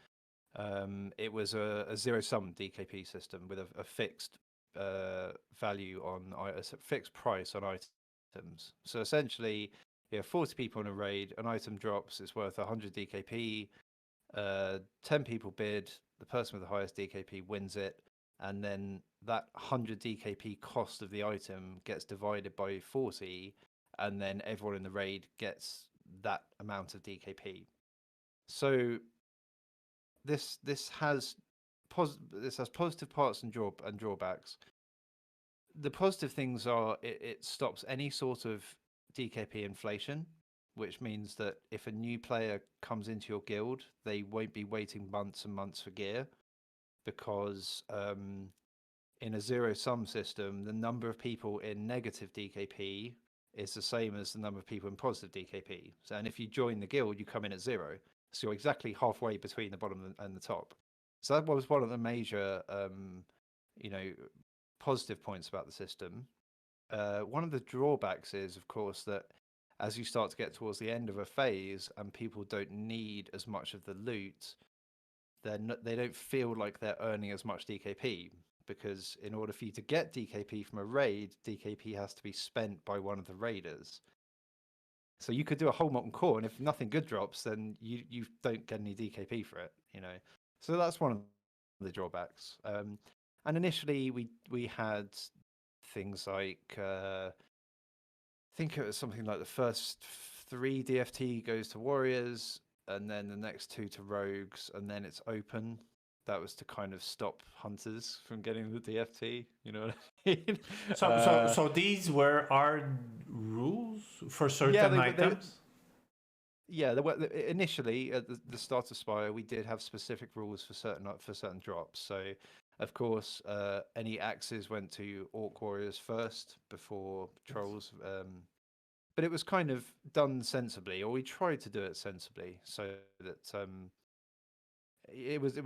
it was a zero-sum DKP system with a fixed value on a fixed price on items. So essentially, you have 40 people in a raid, an item drops, it's worth 100 DKP, 10 people bid, the person with the highest DKP wins it, and then that 100 DKP cost of the item gets divided by 40, and then everyone in the raid gets that amount of DKP. So this has positive parts and drawbacks. The positive things are it stops any sort of DKP inflation, which means that if a new player comes into your guild, they won't be waiting months and months for gear, because in a zero-sum system, the number of people in negative DKP is the same as the number of people in positive DKP. So, and if you join the guild, you come in at 0. So you're exactly halfway between the bottom and the top. So that was one of the major, you know, positive points about the system. One of the drawbacks is, of course, that as you start to get towards the end of a phase and people don't need as much of the loot, they don't feel like they're earning as much DKP, because in order for you to get DKP from a raid, DKP has to be spent by one of the raiders. So you could do a whole Molten Core, and if nothing good drops, then you don't get any DKP for it, you know. So that's one of the drawbacks. And initially we had things like I think it was something like the first 3 DFT goes to warriors, and then the next 2 to rogues, and then it's open. That was to kind of stop hunters from getting the DFT. You know what I mean? So these were hard rules for certain items. Yeah, there were, initially at the start of Spire, we did have specific rules for certain drops. So, of course, any axes went to Orc Warriors first before Trolls. But it was kind of done sensibly, or we tried to do it sensibly, so that it was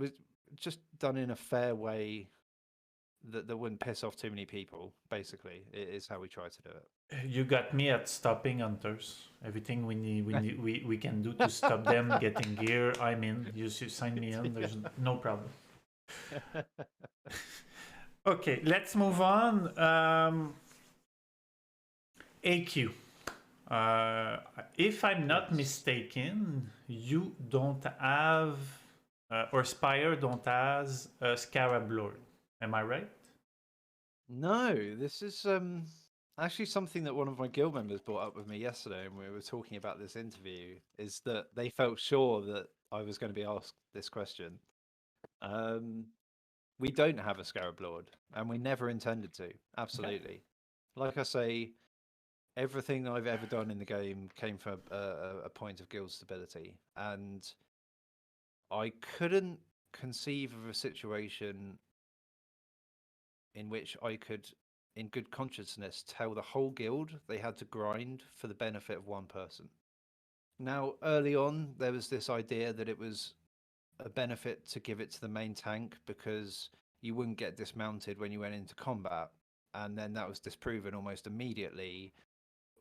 just done in a fair way that wouldn't piss off too many people. Basically, it is how we try to do it. You got me at stopping hunters. Everything we can do to stop them getting gear. I'm in. You sign me in. There's no problem. Okay, let's move on. AQ. If I'm not mistaken, you don't have, or Spire don't has a Scarab Lord. Am I right? No, this is actually something that one of my guild members brought up with me yesterday, and we were talking about this interview. Is that they felt sure that I was going to be asked this question. We don't have a Scarab Lord, and we never intended to. Absolutely, okay. Like I say, everything that I've ever done in the game came from a point of guild stability, and I couldn't conceive of a situation in which I could, in good consciousness, tell the whole guild they had to grind for the benefit of one person. Now, early on, there was this idea that it was a benefit to give it to the main tank because you wouldn't get dismounted when you went into combat, and then that was disproven almost immediately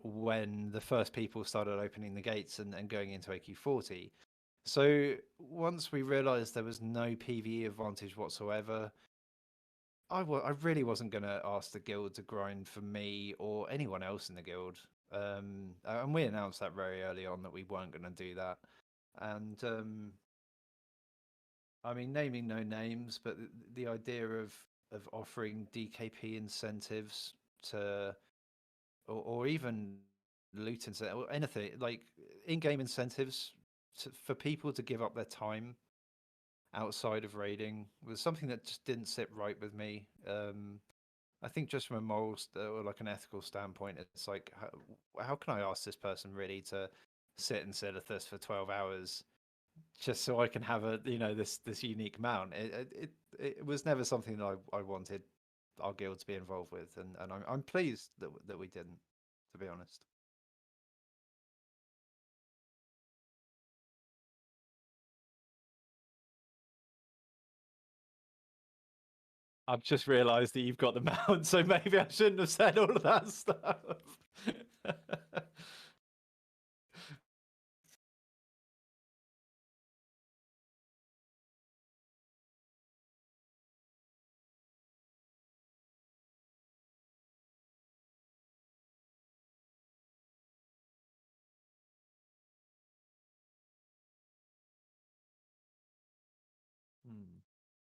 when the first people started opening the gates and going into AQ40. So once we realized there was no PvE advantage whatsoever, I really wasn't going to ask the guild to grind for me or anyone else in the guild. And we announced that very early on that we weren't going to do that. And I mean, naming no names, but the idea of offering DKP incentives to, or even loot incentives, or anything, like in-game incentives for people to give up their time outside of raiding was something that just didn't sit right with me. I think just from a moral or like an ethical standpoint, it's like, how can I ask this person really to sit in Silithus for 12 hours just so I can have this unique mount? It was never something that I wanted our guild to be involved with, and I'm pleased that we didn't, to be honest. I've just realised that you've got the mount, so maybe I shouldn't have said all of that stuff.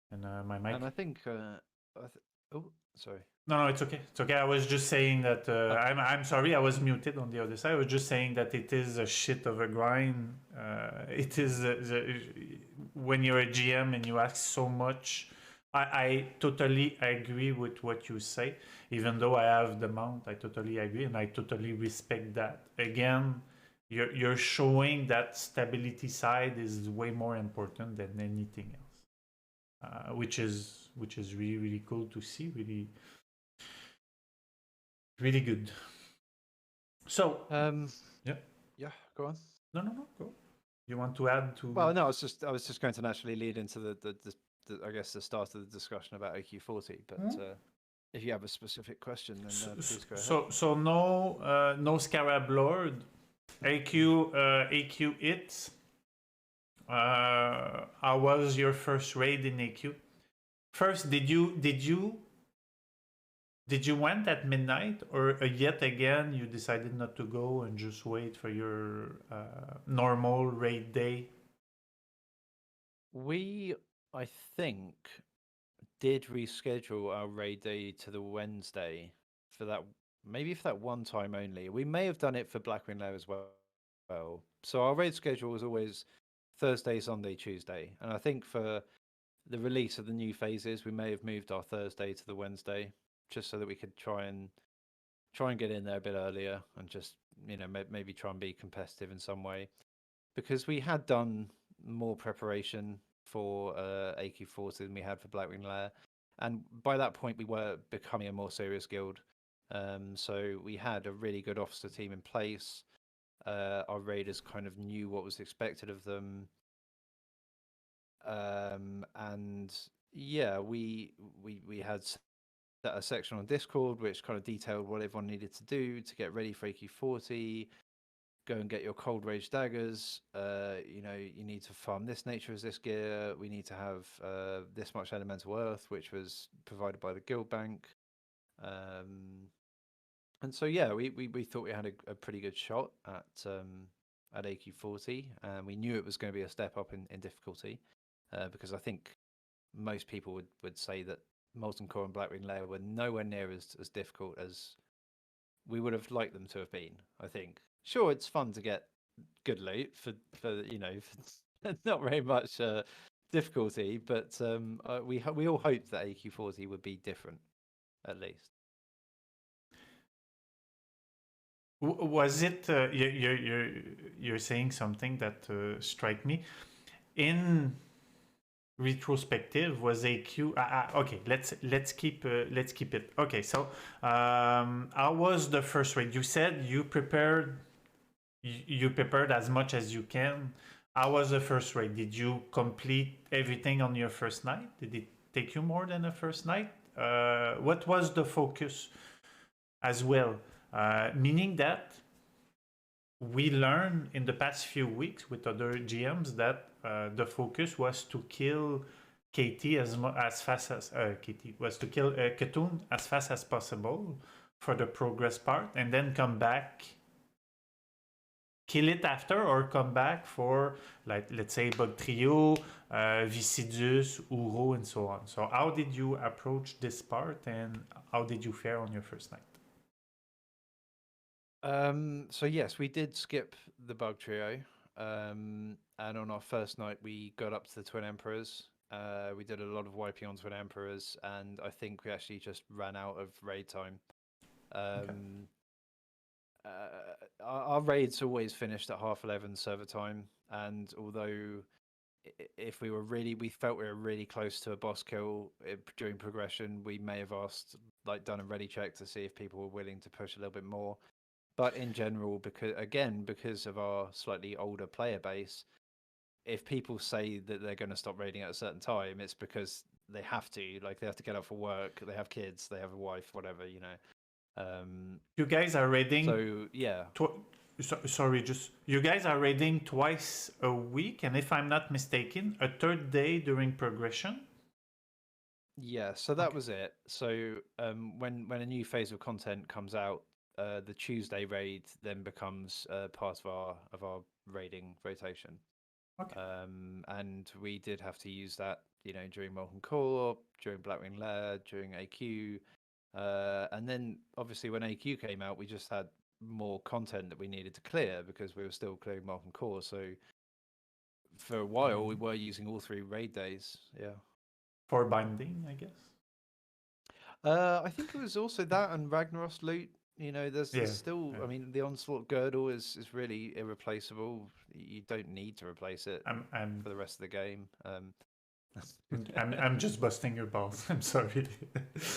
And my mic. And I think. Oh, sorry. No, it's okay. It's okay. I was just saying that I'm sorry. I was muted on the other side. I was just saying that it is a shit of a grind. It is when you're a GM and you ask so much. I totally agree with what you say. Even though I have the mount, I totally agree and I totally respect that. Again, you're showing that stability side is way more important than anything else, which is really, really cool to see. Really good. So, yeah, go on. No, go. You want to add to? Well, no, I was just going to naturally lead into the I guess the start of the discussion about AQ40. But if you have a specific question, then please go ahead. So no Scarab Lord, AQ hits. How was your first raid in AQ? First, did you went at midnight, or yet again you decided not to go and just wait for your normal raid day? We, I think, did reschedule our raid day to the Wednesday for that, maybe for that one time only. We may have done it for Blackwing Lair as well, well. So our raid schedule was always Thursday, Sunday, Tuesday, and I think for the release of the new phases, we may have moved our Thursday to the Wednesday, just so that we could try and get in there a bit earlier and just maybe try and be competitive in some way, because we had done more preparation for AQ40 than we had for Blackwing Lair, and by that point we were becoming a more serious guild. So we had a really good officer team in place. Our raiders kind of knew what was expected of them, and yeah, we had a section on Discord which kind of detailed what everyone needed to do to get ready for AQ40. Go and get your cold rage daggers. You need to farm this nature as this gear. We need to have this much elemental earth, which was provided by the guild bank. And so yeah, we thought we had a pretty good shot at AQ40, and we knew it was going to be a step up in difficulty, because I think most people would say that Molten Core and Blackwing Lair were nowhere near as difficult as we would have liked them to have been. I think. Sure, it's fun to get good loot for not very much difficulty, but we all hoped that AQ40 would be different, at least. Was it you're saying something that strike me in retrospective? Was AQ okay, let's keep it. Okay, so how was the first raid? You said you prepared as much as you can. How was the first raid? Did you complete everything on your first night? Did it take you more than the first night? What was the focus as well? Meaning that we learned in the past few weeks with other GMs that the focus was to kill KT as fast as KT was to kill Khatoon as fast as possible for the progress part, and then come back, kill it after, or come back for, like, let's say Bug Trio, Viscidus, Uro, and so on. So how did you approach this part, and how did you fare on your first night? So yes, we did skip the Bug Trio, and on our first night we got up to the Twin Emperors. We did a lot of wiping on Twin Emperors, and I think we actually just ran out of raid time. Okay. Our raids always finished at 11:30 server time, and although if we felt we were really close to a boss kill during progression, we may have done a ready check to see if people were willing to push a little bit more. But in general, because of our slightly older player base, if people say that they're going to stop raiding at a certain time, it's because they have to. Like, they have to get up for work, they have kids, they have a wife, whatever, You guys are raiding. So yeah. You guys are raiding twice a week, and if I'm not mistaken, a third day during progression. Yeah, so that was it. So when a new phase of content comes out, the Tuesday raid then becomes part of our raiding rotation. Okay. And we did have to use that, during Molten Core, during Blackwing Lair, during AQ. And then obviously when AQ came out, we just had more content that we needed to clear because we were still clearing Molten Core. So for a while we were using all 3 raid days. Yeah. For binding, I guess. I think it was also that and Ragnaros loot. There's still. Yeah. I mean, the Onslaught Girdle is really irreplaceable. You don't need to replace it for the rest of the game. I'm just busting your balls. I'm sorry.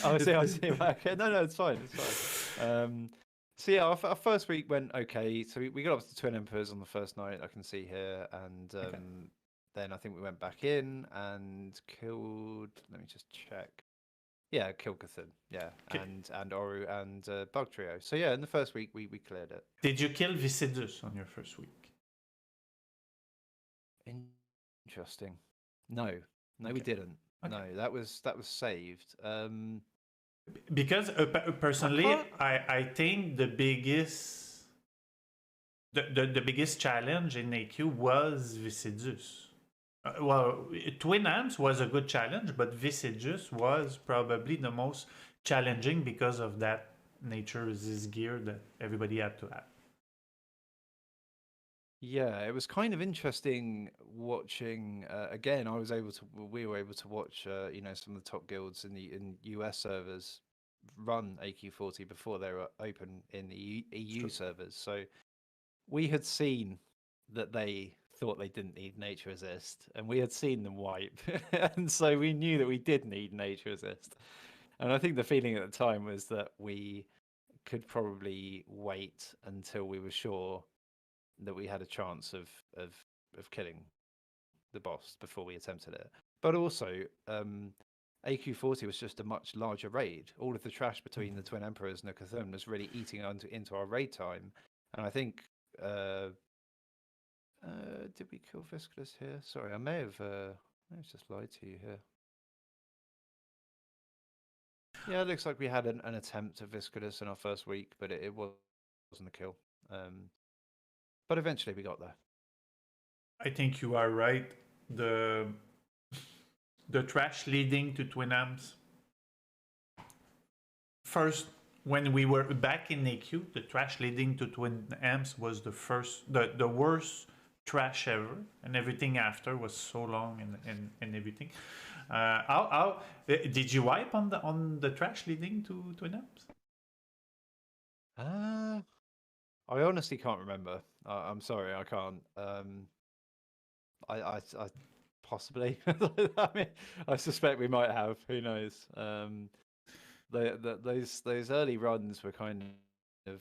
I see. Okay, no, it's fine. It's fine. So yeah, our first week went okay. So we got up to Twin Emperors on the first night. I can see here, and then I think we went back in and killed. Let me just check. Yeah, killed Khatoon. Yeah, okay. and Oru and Bug Trio. So yeah, in the first week we cleared it. Did you kill Viscidus on your first week? Interesting. No, okay. We didn't. Okay. No, that was saved. Because personally, I think the biggest challenge in AQ was Viscidus. Well, Twin Amps was a good challenge, but Viscidus was probably the most challenging because of that nature resist gear that everybody had to have. Yeah, it was kind of interesting watching. Again, we were able to watch, some of the top guilds in US servers run AQ40 before they were open in the EU True. servers. So we had seen that they thought they didn't need nature resist, and we had seen them wipe, and so we knew that we did need nature resist. And I think the feeling at the time was that we could probably wait until we were sure that we had a chance of of killing the boss before we attempted it. But also, AQ40 was just a much larger raid. All of the trash between the Twin Emperors and the Cthulhu was really eating into our raid time. And I think, uh, did we kill Viscus here? Sorry, I may have just lied to you here. Yeah, it looks like we had an attempt at Viscus in our first week, but it wasn't a kill. But eventually we got there. I think you are right. The trash leading to Twin Amps. First, when we were back in AQ, the trash leading to Twin Amps was the worst trash ever, and everything after was so long and everything. How did you wipe on the trash leading to Twin Amps? I honestly can't remember. I'm sorry, I can't. I possibly. I mean, I suspect we might have. Who knows? Those early runs were kind of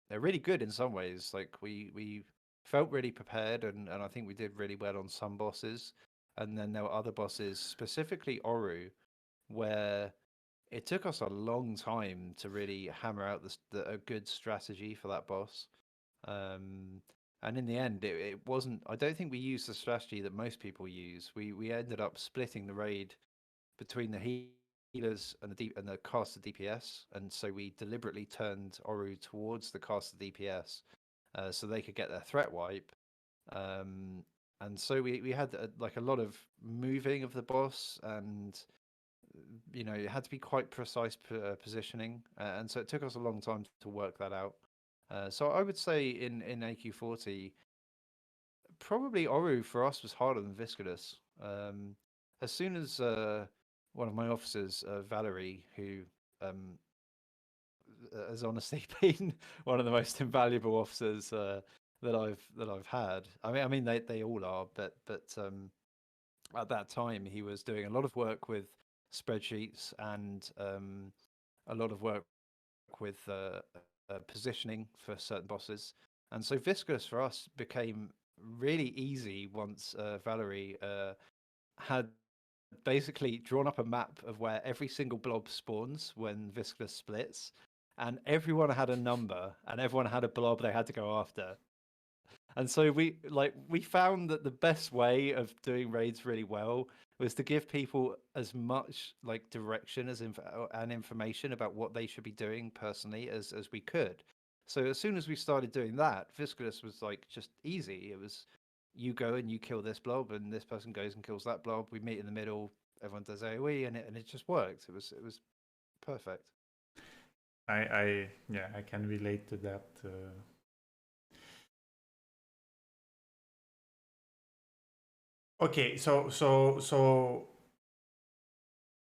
they're really good in some ways. Like we felt really prepared, and I think we did really well on some bosses. And then there were other bosses, specifically Oru, where it took us a long time to really hammer out a good strategy for that boss. And in the end, it wasn't. I don't think we used the strategy that most people use. We ended up splitting the raid between the healers and the caster DPS, and so we deliberately turned Oru towards the caster DPS, so they could get their threat wipe. And so we had like a lot of moving of the boss, and it had to be quite precise positioning, and so it took us a long time to work that out. So I would say in AQ40, probably Oru for us was harder than Viscodus. As soon as one of my officers, Valerie, who has honestly been one of the most invaluable officers that I've had. I mean they all are, but at that time he was doing a lot of work with spreadsheets and a lot of work with positioning for certain bosses. And so Viscous for us became really easy once Valerie had basically drawn up a map of where every single blob spawns when Viscous splits, and everyone had a number and everyone had a blob they had to go after. And so we found that the best way of doing raids really well was to give people as much like direction and information about what they should be doing personally as we could. So as soon as we started doing that, Viscous was like just easy. It was you go and you kill this blob, and this person goes and kills that blob. We meet in the middle. Everyone does AOE, and it just worked. It was perfect. I can relate to that. Okay, so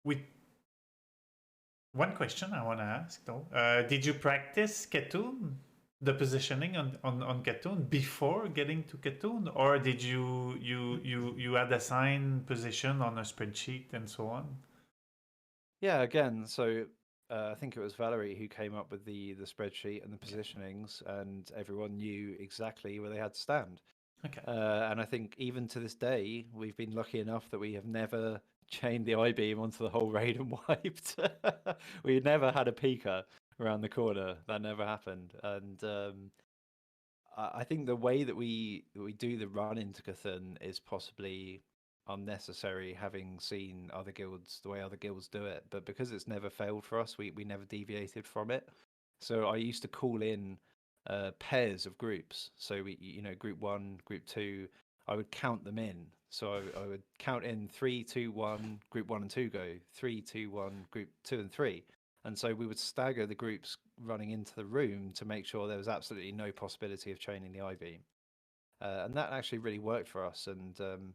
we one question I want to ask though: did you practice Ketun, the positioning on Ketun before getting to Ketun, or did you had assigned position on a spreadsheet and so on? Yeah, again, so I think it was Valerie who came up with the spreadsheet and the positionings, and everyone knew exactly where they had to stand. Okay. And I think even to this day, we've been lucky enough that we have never chained the I-beam onto the whole raid and wiped. We never had a peeker around the corner. That never happened. And I think the way that we do the run into Cthulhu is possibly unnecessary, having seen other guilds the way other guilds do it. But because it's never failed for us, we never deviated from it. So I used to call in pairs of groups. So group 1, group 2, I would count them in. So I would count in 3, 2, 1, group 1 and 2 go, 3, 2, 1, group 2 and 3. And so we would stagger the groups running into the room to make sure there was absolutely no possibility of chaining the I-beam. and that actually really worked for us. And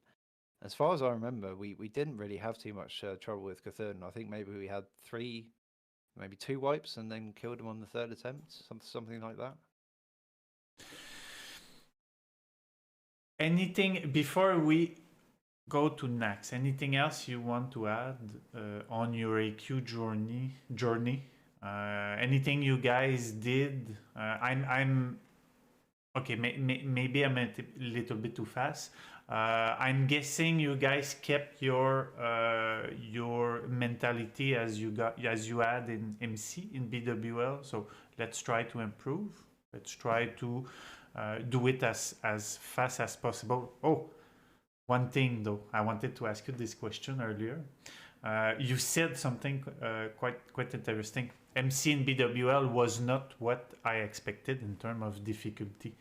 as far as I remember, we didn't really have too much trouble with Cthulhu. I think maybe we had maybe 2 wipes, and then killed them on the 3rd attempt, something like that. Anything before we go to Nax? Anything else you want to add on your AQ journey? Anything you guys did? I'm okay. Maybe I'm a little bit too fast. I'm guessing you guys kept your mentality as you had in MC in BWL. So let's try to improve. Let's try to do it as fast as possible. Oh, one thing though, I wanted to ask you this question earlier. You said something quite interesting. MC in BWL was not what I expected in terms of difficulty.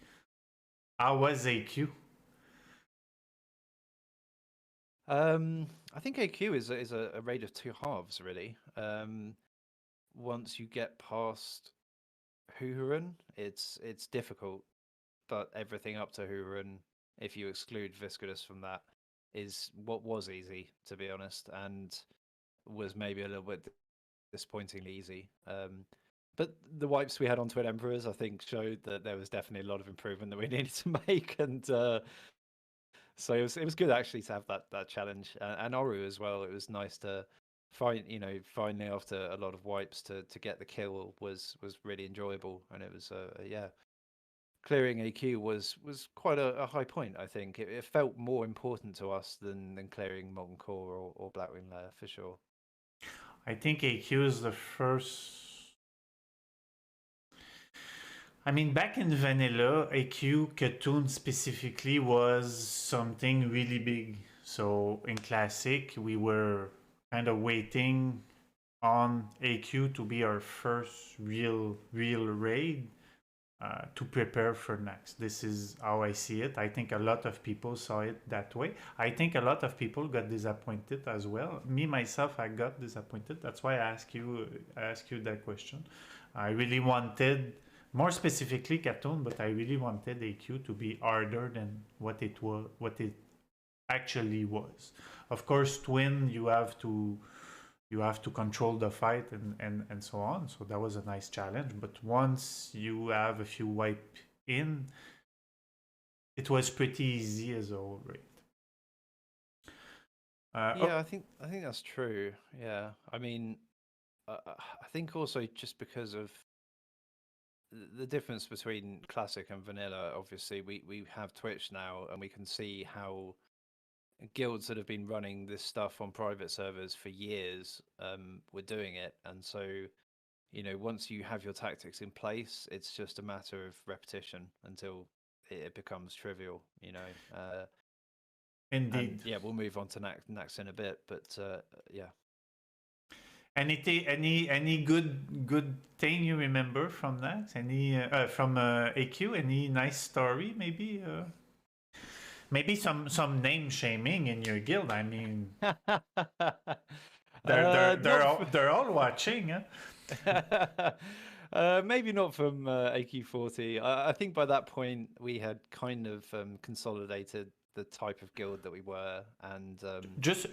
How was AQ? I think AQ is a raid of 2 halves, really. Once you get past Huhuran, it's difficult, but everything up to Huhuran, if you exclude Viscidus from that, is what was easy, to be honest, and was maybe a little bit disappointingly easy. But the wipes we had on Twin Emperors, I think, showed that there was definitely a lot of improvement that we needed to make, and so it was good actually to have that challenge, and Oru as well. It was nice to finally after a lot of wipes to get the kill was really enjoyable, and it was clearing AQ was quite a high point. I think it felt more important to us than clearing Molten Core or Blackwing Lair for sure. I think AQ is the first. I mean, back in vanilla, AQ Cthulhu specifically was something really big. So in Classic, we were kind of waiting on AQ to be our first real raid to prepare for next. This is how I see it. I think a lot of people saw it that way. I think a lot of people got disappointed as well. Me, myself, I got disappointed. That's why I asked you that question. I really wanted... more specifically Cthulhu, but I really wanted AQ to be harder than what it actually was. Of course, Twin, you have to control the fight and so on. So that was a nice challenge. But once you have a few wipe in, it was pretty easy as a whole raid. I think that's true. Yeah, I mean, I think also just because of the difference between Classic and Vanilla, obviously we have Twitch now, and we can see how guilds that have been running this stuff on private servers for years were doing it. And so, once you have your tactics in place, it's just a matter of repetition until it becomes trivial, Indeed. And, we'll move on to Nax in a bit, but yeah. Any good thing you remember from that? From AQ? Any nice story? Maybe some name shaming in your guild. I mean, they're all watching. Huh? Maybe not from AQ40. I think by that point we had kind of consolidated the type of guild that we were, and just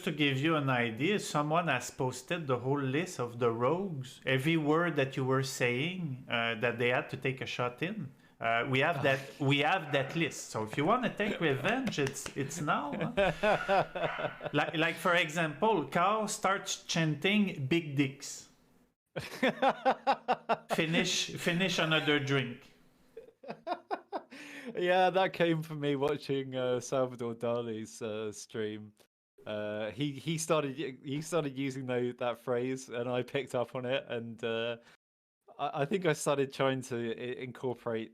to give you an idea, someone has posted the whole list of the rogues, every word that you were saying that they had to take a shot in. We have that list. So if you want to take revenge, it's now. Huh? like for example, Carl starts chanting "big dicks." Finish another drink. Yeah, that came from me watching Salvador Dali's stream. He started using that phrase, and I picked up on it, and I think I started trying to incorporate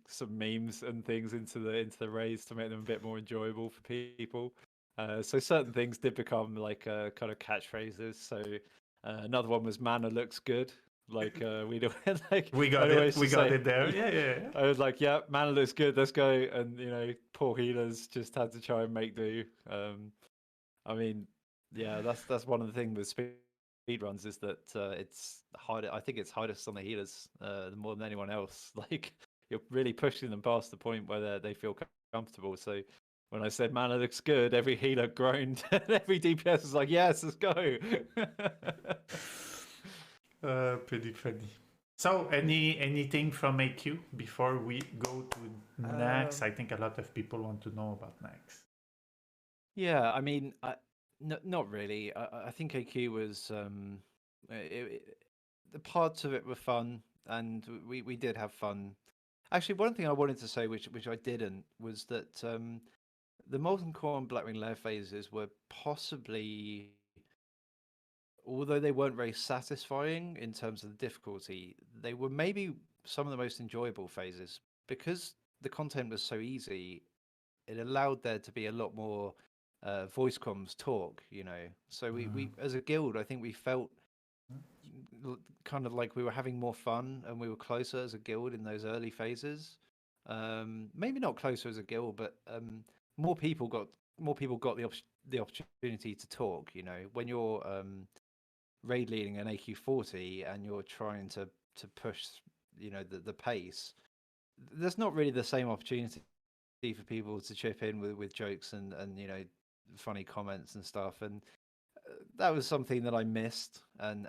some memes and things into the raids to make them a bit more enjoyable for people. So certain things did become like kind of catchphrases. So another one was "Mana looks good." Like we got it there. Yeah. I was like, yeah, mana looks good, let's go. And poor healers just had to try and make do. I mean, yeah, that's one of the things with speed runs is that it's hard. I think it's hardest on the healers more than anyone else. Like you're really pushing them past the point where they feel comfortable. So when I said mana looks good, every healer groaned, and every DPS was like, yes, let's go. Pretty funny. So, anything from AQ before we go to Nax? I think a lot of people want to know about Nax. Yeah, I mean, not really. I think AQ was the parts of it were fun, and we did have fun. Actually, one thing I wanted to say, which I didn't, was that the Molten Core and Blackwing Lair phases were possibly, although they weren't very satisfying in terms of the difficulty, they were maybe some of the most enjoyable phases because the content was so easy. It allowed there to be a lot more voice comms talk, you know. So we as a guild, I think we felt kind of like we were having more fun and we were closer as a guild in those early phases. Maybe not closer as a guild, but more people got the opportunity to talk. You know, when you're raid leading an AQ40 and you're trying to push, you know, the pace, there's not really the same opportunity for people to chip in with jokes and you know, funny comments and stuff. And that was something that I missed, and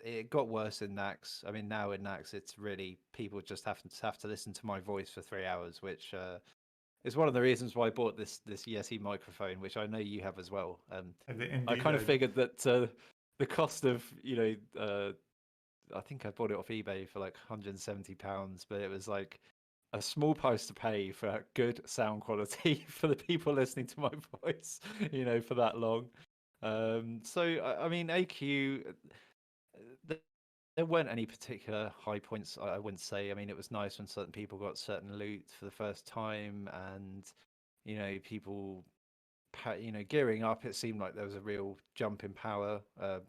it got worse in Nax. I mean, now in Nax, it's really people just have to listen to my voice for 3 hours, which is one of the reasons why I bought this Yeti microphone, which I know you have as well. I kind of figured that the cost of, you know, I think I bought it off eBay for like £170, but it was like a small price to pay for good sound quality for the people listening to my voice, you know, for that long. So I mean, AQ, there weren't any particular high points, I wouldn't say. I mean, it was nice when certain people got certain loot for the first time, and you know, people, you know, gearing up. It seemed like there was a real jump in power of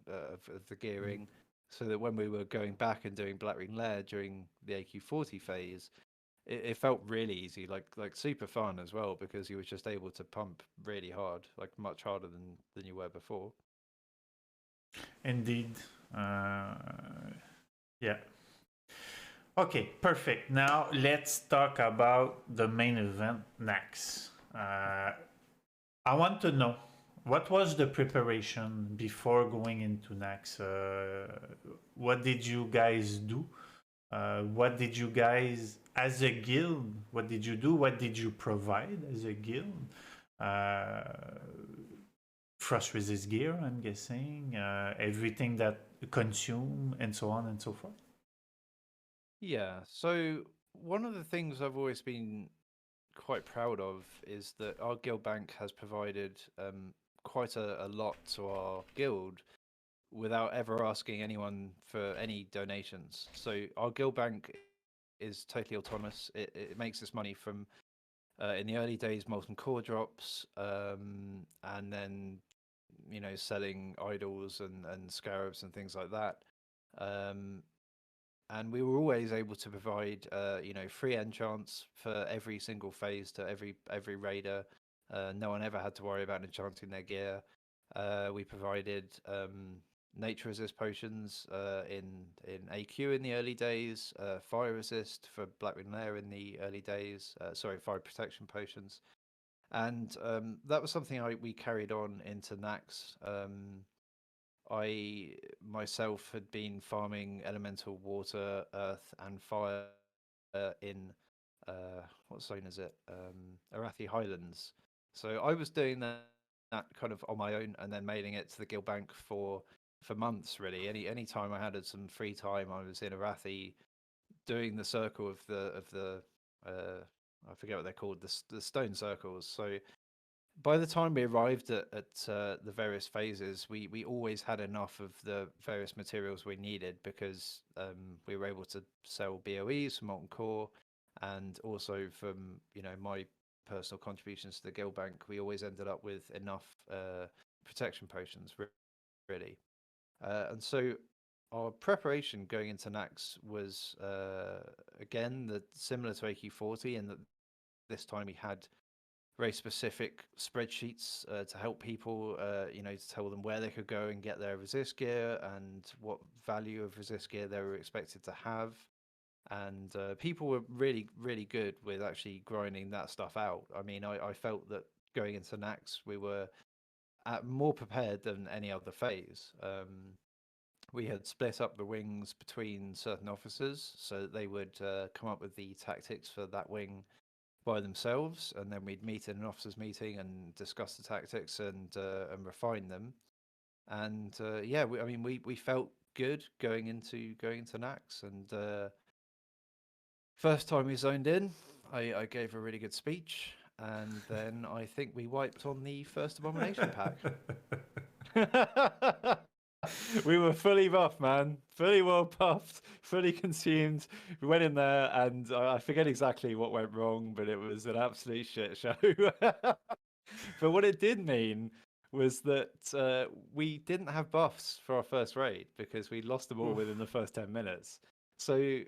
the gearing, so that when we were going back and doing Blackwing Lair during the AQ40 phase, it felt really easy, like super fun as well, because you were just able to pump really hard, like much harder than you were before. Indeed. Yeah. Okay, perfect. Now let's talk about the main event next. I want to know, what was the preparation before going into Nax? What did you guys do? What did you guys, as a guild, what did you do? What did you provide as a guild? Frost resist gear, I'm guessing. Everything that consume and so on and so forth. Yeah. So one of the things I've always been quite proud of is that our guild bank has provided quite a lot to our guild without ever asking anyone for any donations. So our guild bank is totally autonomous. It makes its money from in the early days molten core drops, and then, you know, selling idols and scarabs and things like that. And we were always able to provide, you know, free enchants for every single phase to every raider. No one ever had to worry about enchanting their gear. We provided nature resist potions in AQ in the early days, fire resist for Blackwing Lair in the early days. Sorry, fire protection potions, and that was something we carried on into Nax. I myself had been farming elemental water, earth, and fire in what zone is it? Arathi Highlands. So I was doing that kind of on my own, and then mailing it to the guild bank for months. Really, any time I had some free time, I was in Arathi doing the circle of the I forget what they're called, the stone circles. So by the time we arrived at the various phases, we always had enough of the various materials we needed, because we were able to sell BOEs from Molten Core, and also from, you know, my personal contributions to the guild bank, we always ended up with enough protection potions, really. And so our preparation going into Nax was again similar to AQ40, in that this time we had very specific spreadsheets to help people, you know, to tell them where they could go and get their resist gear and what value of resist gear they were expected to have. and people were really, really good with actually grinding that stuff out. I mean, I felt that going into Nax, we were more prepared than any other phase. We had split up the wings between certain officers, so that they would come up with the tactics for that wing by themselves, and then we'd meet in an officers' meeting and discuss the tactics and refine them. And yeah, I mean, we felt good going into Nax, and first time we zoned in, I gave a really good speech, and then I think we wiped on the first abomination pack. We were fully buffed, man. Fully well buffed, fully consumed. We went in there, and I forget exactly what went wrong, but it was an absolute shit show. But what it did mean was that we didn't have buffs for our first raid because we lost them all within the first 10 minutes. So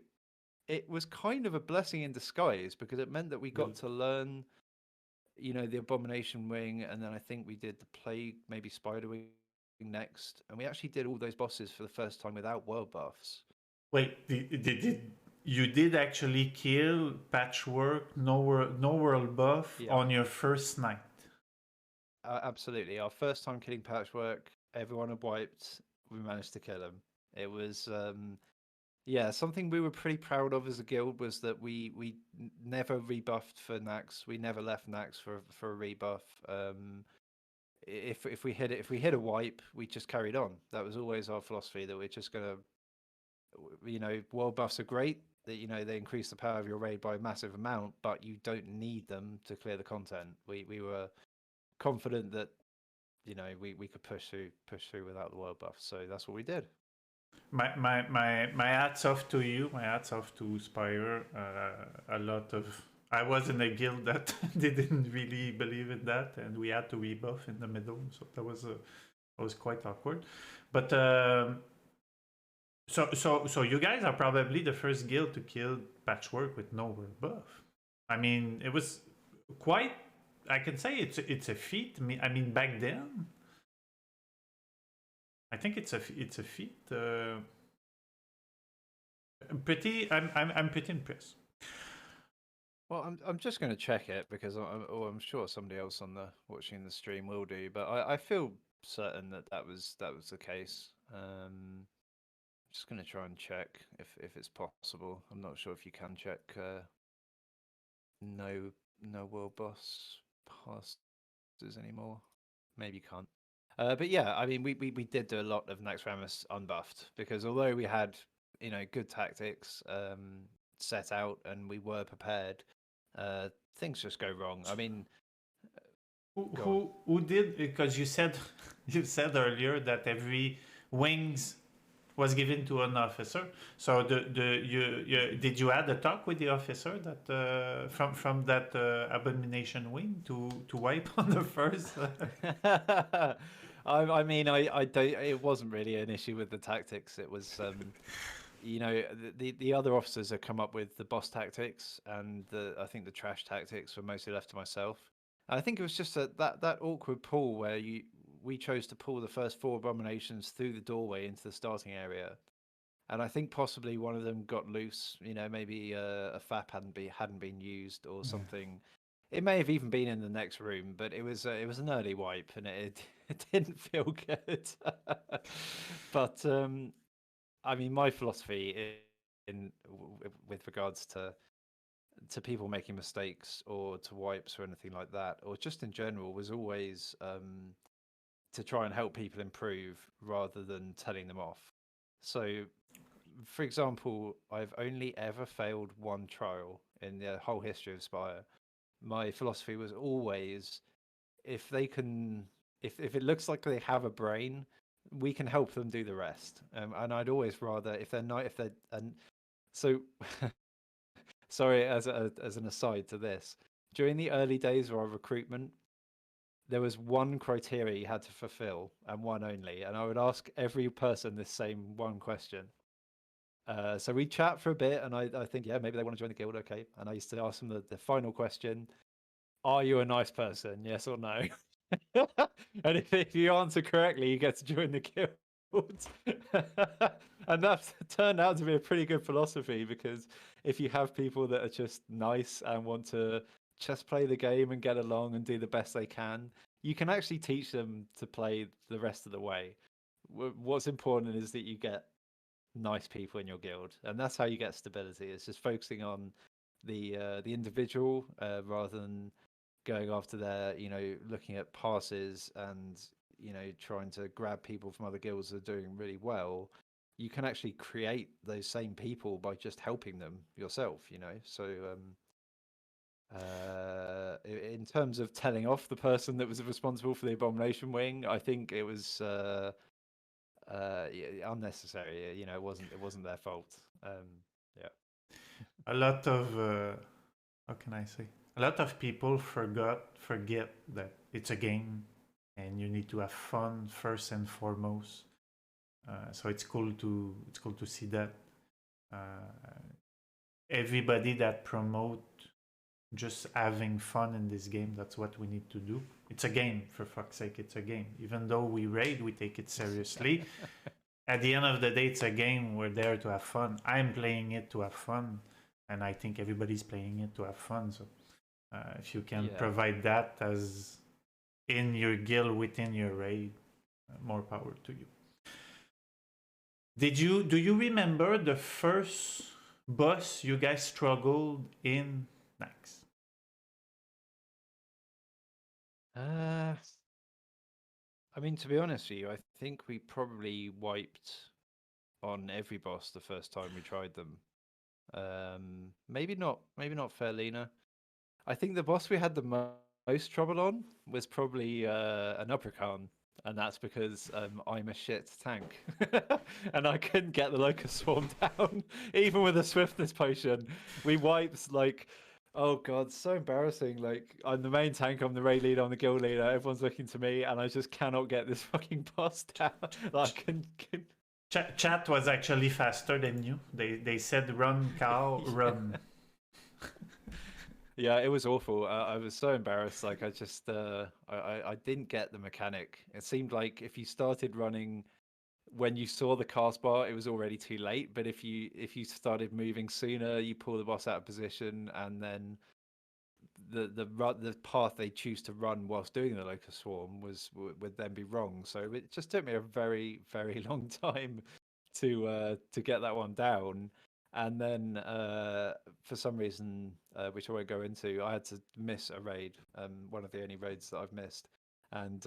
it was kind of a blessing in disguise because it meant that we got to learn, you know, the abomination wing, and then I think we did the plague, maybe spider wing next, and we actually did all those bosses for the first time without world buffs. Wait, you did actually kill Patchwork, no world buff on your first night? Absolutely. Our first time killing Patchwork, everyone had wiped. We managed to kill him. It was yeah, something we were pretty proud of as a guild was that we never rebuffed for Nax. We never left Nax for a rebuff. If we hit a wipe, we just carried on. That was always our philosophy, that we're just gonna, you know, world buffs are great. That, you know, they increase the power of your raid by a massive amount, but you don't need them to clear the content. We were confident that, you know, we could push through without the world buff. So that's what we did. My hats off to you. My hats off to Spire. I was in a guild that didn't really believe in that, and we had to rebuff in the middle, so that was quite awkward. But so you guys are probably the first guild to kill Patchwork with no world buff. I mean, it was quite. I can say it's a feat. I mean, back then, I think it's a feat. I'm pretty impressed. Well, I'm just going to check it because I'm sure somebody else on watching the stream will do, but I feel certain that was the case. Just going to try and check if it's possible. I'm not sure if you can check no world boss passes anymore. Maybe you can't. But yeah, I mean, we did do a lot of Naxxramas unbuffed because although we had, you know, good tactics set out and we were prepared, things just go wrong. I mean, who did, because you said earlier that every wings was given to an officer. So did you have a talk with the officer that from that abomination wing to wipe on the first? I mean, I don't. It wasn't really an issue with the tactics. It was, you know, the other officers have come up with the boss tactics, and I think the trash tactics were mostly left to myself. I think it was just that awkward pull where we chose to pull the first 4 abominations through the doorway into the starting area, and I think possibly one of them got loose. You know, maybe a FAP hadn't been used or something. It may have even been in the next room, but it was an early wipe, and it didn't feel good. But I mean, my philosophy with regards to people making mistakes or to wipes or anything like that, or just in general, was always to try and help people improve rather than telling them off. So, for example, I've only ever failed 1 trial in the whole history of Spire. My philosophy was always, if it looks like they have a brain, we can help them do the rest. And I'd always rather, so sorry, as an aside to this, during the early days of our recruitment, there was 1 criteria you had to fulfill, and 1 only, and I would ask every person this same 1 question. So we chat for a bit, and I think, yeah, maybe they want to join the guild, okay. And I used to ask them the final question: are you a nice person? Yes or no? And if you answer correctly, you get to join the guild. And that's turned out to be a pretty good philosophy, because if you have people that are just nice and want to just play the game and get along and do the best they can, you can actually teach them to play the rest of the way. What's important is that you get nice people in your guild, and that's how you get stability. It's just focusing on the individual, rather than going after their, looking at passes and, trying to grab people from other guilds that are doing really well. You can actually create those same people by just helping them yourself, So in terms of telling off the person that was responsible for the Abomination Wing, I think it was unnecessary. It wasn't their fault. Yeah. A lot of how can I say? A lot of people forget that it's a game, and you need to have fun first and foremost. So it's cool to see that everybody that promote just having fun in this game, that's what we need to do. It's a game, for fuck's sake, it's a game. Even though we raid, we take it seriously. At the end of the day, it's a game. We're there to have fun. I'm playing it to have fun, and I think everybody's playing it to have fun. So if you can provide that as in your guild, within your raid, more power to you. Do you remember the first boss you guys struggled in Nax? I mean, to be honest with you, I think we probably wiped on every boss the first time we tried them. Maybe not Fairlina. I think the boss we had the most trouble on was probably an Uppercan, and that's because I'm a shit tank, and I couldn't get the Locust Swarm down, even with a Swiftness potion. We wiped like, oh god, so embarrassing. Like, I'm the main tank, I'm the raid leader, I'm the guild leader, everyone's looking to me, and I just cannot get this fucking boss down. Like, Chat was actually faster than you. They said run, cow, run. Yeah, it was awful. I was so embarrassed. Like, I just I didn't get the mechanic. It seemed like if you started running when you saw the cast bar, it was already too late. But if you started moving sooner, you pull the boss out of position, and then the path they choose to run whilst doing the Locust Swarm would then be wrong. So it just took me a very, very long time to get that one down. And then for some reason, which I won't go into, I had to miss a raid, one of the only raids that I've missed. And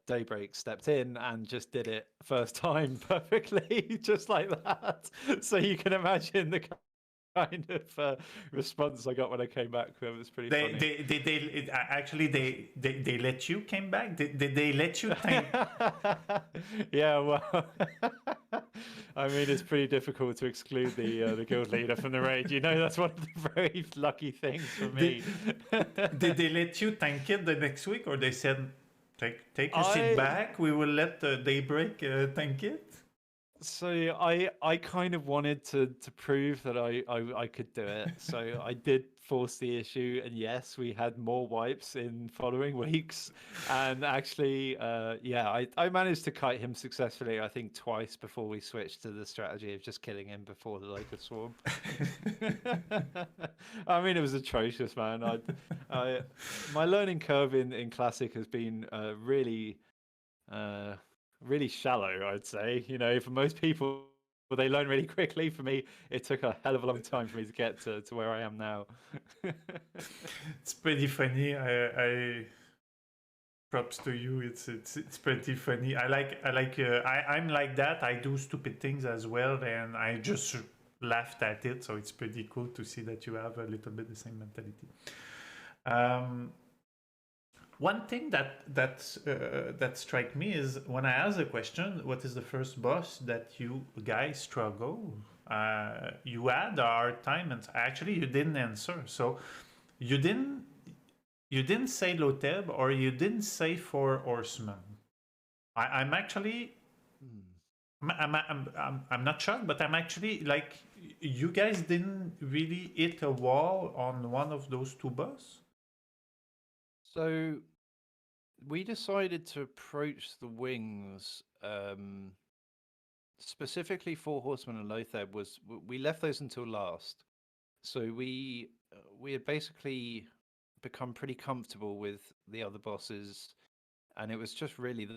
Daybreak stepped in and just did it first time perfectly, just like that. So you can imagine the kind of response I got when I came back. It was pretty funny. They let you came back? Did they let you think? Yeah, well, I mean, it's pretty difficult to exclude the guild leader from the raid. That's one of the very lucky things for me. Did they let you tank it the next week, or they said, take your seat back, we will let Daybreak tank it? So I kind of wanted to prove that I could do it. So I did force the issue, and yes, we had more wipes in following weeks. And actually, I managed to kite him successfully, I think twice, before we switched to the strategy of just killing him before the Locust Swarm. I mean, it was atrocious, man. My learning curve in Classic has been really shallow, I'd say. For most people, they learn really quickly. For me, it took a hell of a long time for me to get to where I am now. It's pretty funny. I props to you. It's pretty funny. I'm like that. I do stupid things as well, and I just laughed at it. So it's pretty cool to see that you have a little bit the same mentality. One thing that strike me is when I ask the question, what is the first boss that you guys struggle? You had a hard time, and actually you didn't answer. So you didn't say Loteb, or you didn't say Four Horsemen. I'm actually I'm not shocked, but I'm actually like, you guys didn't really hit a wall on one of those two boss. So we decided to approach the wings specifically Four Horsemen and Lotheb we left those until last. So we had basically become pretty comfortable with the other bosses, and it was just really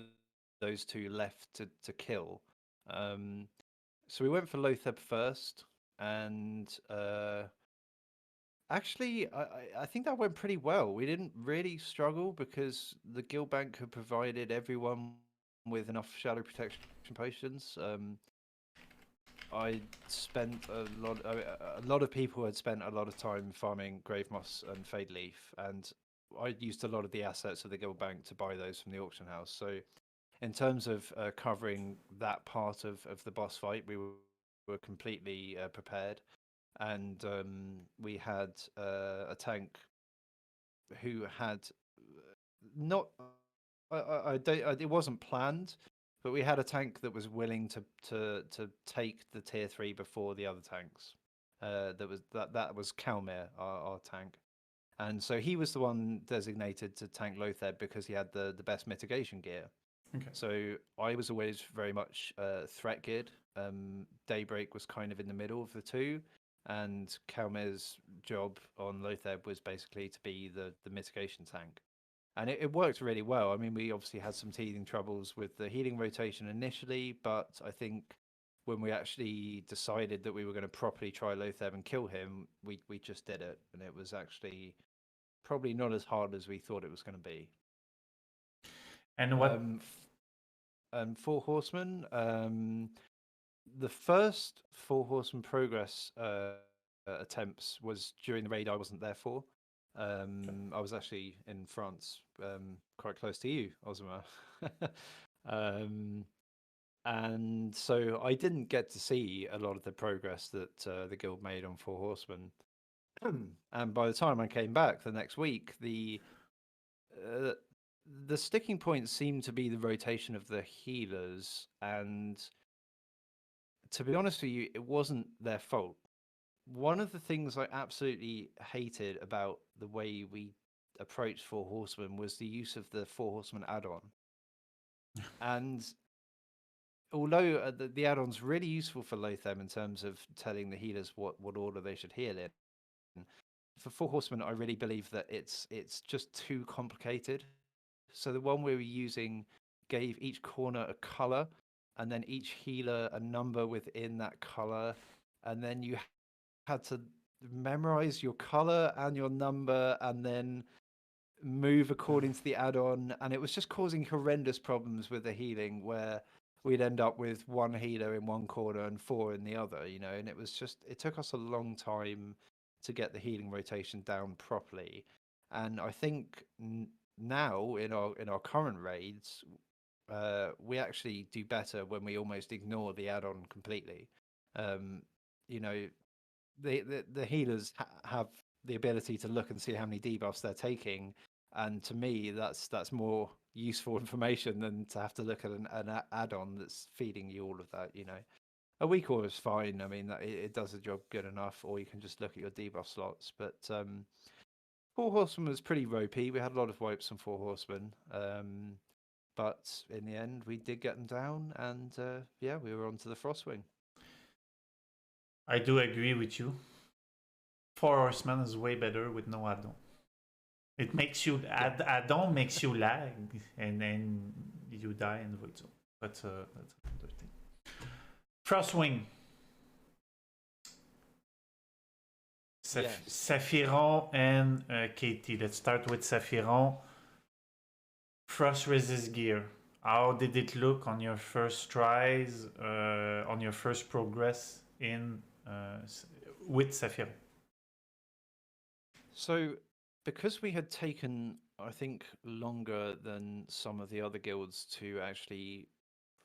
those two left to kill. So we went for Lotheb first, and actually, I think that went pretty well. We didn't really struggle because the guild bank had provided everyone with enough shadow protection potions. I spent a lot of people had spent a lot of time farming Grave Moss and Fade Leaf, and I used a lot of the assets of the guild bank to buy those from the auction house. So, in terms of covering that part of the boss fight, we were completely prepared, and we had a tank who had not. I don't. It wasn't planned, but we had a tank that was willing to take the tier 3 before the other tanks. That was Kalmir, our tank, and so he was the one designated to tank Lotheb because he had the best mitigation gear. Okay. So I was always very much threat geared. Daybreak was kind of in the middle of the two, and Kalmir's job on Lotheb was basically to be the mitigation tank. And it worked really well. I mean, we obviously had some teething troubles with the healing rotation initially, but I think when we actually decided that we were going to properly try Lotheb and kill him, we just did it. And it was actually probably not as hard as we thought it was going to be. And what? Four Horsemen. The first Four Horsemen progress attempts was during the raid I wasn't there for. I was actually in France, quite close to you, Ozma. And so I didn't get to see a lot of the progress that the guild made on Four Horsemen. And by the time I came back the next week, the sticking point seemed to be the rotation of the healers, and to be honest with you, it wasn't their fault. One of the things I absolutely hated about the way we approached Four Horsemen was the use of the Four Horsemen add-on. And although the add-on's really useful for Lotheb in terms of telling the healers what order they should heal in, for Four Horsemen, I really believe that it's just too complicated. So the one we were using gave each corner a color, and then each healer a number within that color, and then you had to memorize your color and your number and then move according to the add-on, and it was just causing horrendous problems with the healing where we'd end up with one healer in one corner and 4 in the other, and it took us a long time to get the healing rotation down properly. And I think now in our current raids, we actually do better when we almost ignore the add-on completely. The healers have the ability to look and see how many debuffs they're taking, and to me that's more useful information than to have to look at an add-on that's feeding you all of that. A weak aura is fine. I mean, it does the job good enough, or you can just look at your debuff slots. But Four Horsemen was pretty ropey. We had a lot of wipes on Four Horsemen, but in the end we did get them down, and we were on to the Frostwing. I do agree with you. Four Horsemen is way better with no add-on. It makes you add-on makes you lag, and then you die in the void zone. That's another thing. Frostwing. Saphiron and Katie. Let's start with Saphiron. Frost resist gear. How did it look on your first tries, on your first progress in with Saphiron? So, because we had taken, I think, longer than some of the other guilds to actually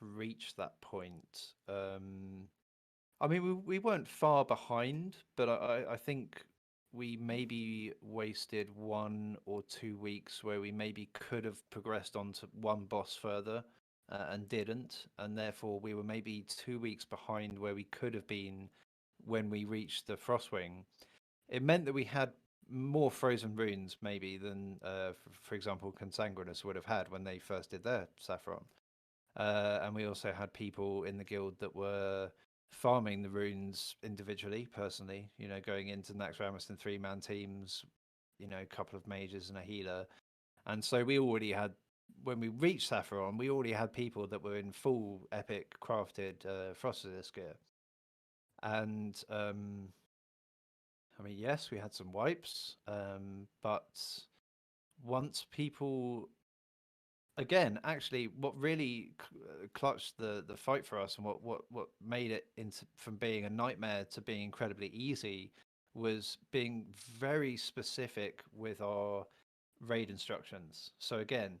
reach that point, I mean, we weren't far behind, but I think we maybe wasted 1 or 2 weeks where we maybe could have progressed on to one boss further and didn't, and therefore we were maybe 2 weeks behind where we could have been when we reached the Frostwing. It meant that we had more frozen runes maybe than, for example, Consanguinous would have had when they first did their Saffron. And we also had people in the guild that were farming the runes individually, personally, going into Nax Ramison 3-man teams, a couple of mages and a healer. And so we already had, when we reached Sapphiron, we already had people that were in full epic crafted Frosters gear. And yes, we had some wipes, but once people, again, actually, what really clutched the fight for us, and what made it from being a nightmare to being incredibly easy, was being very specific with our raid instructions. So again,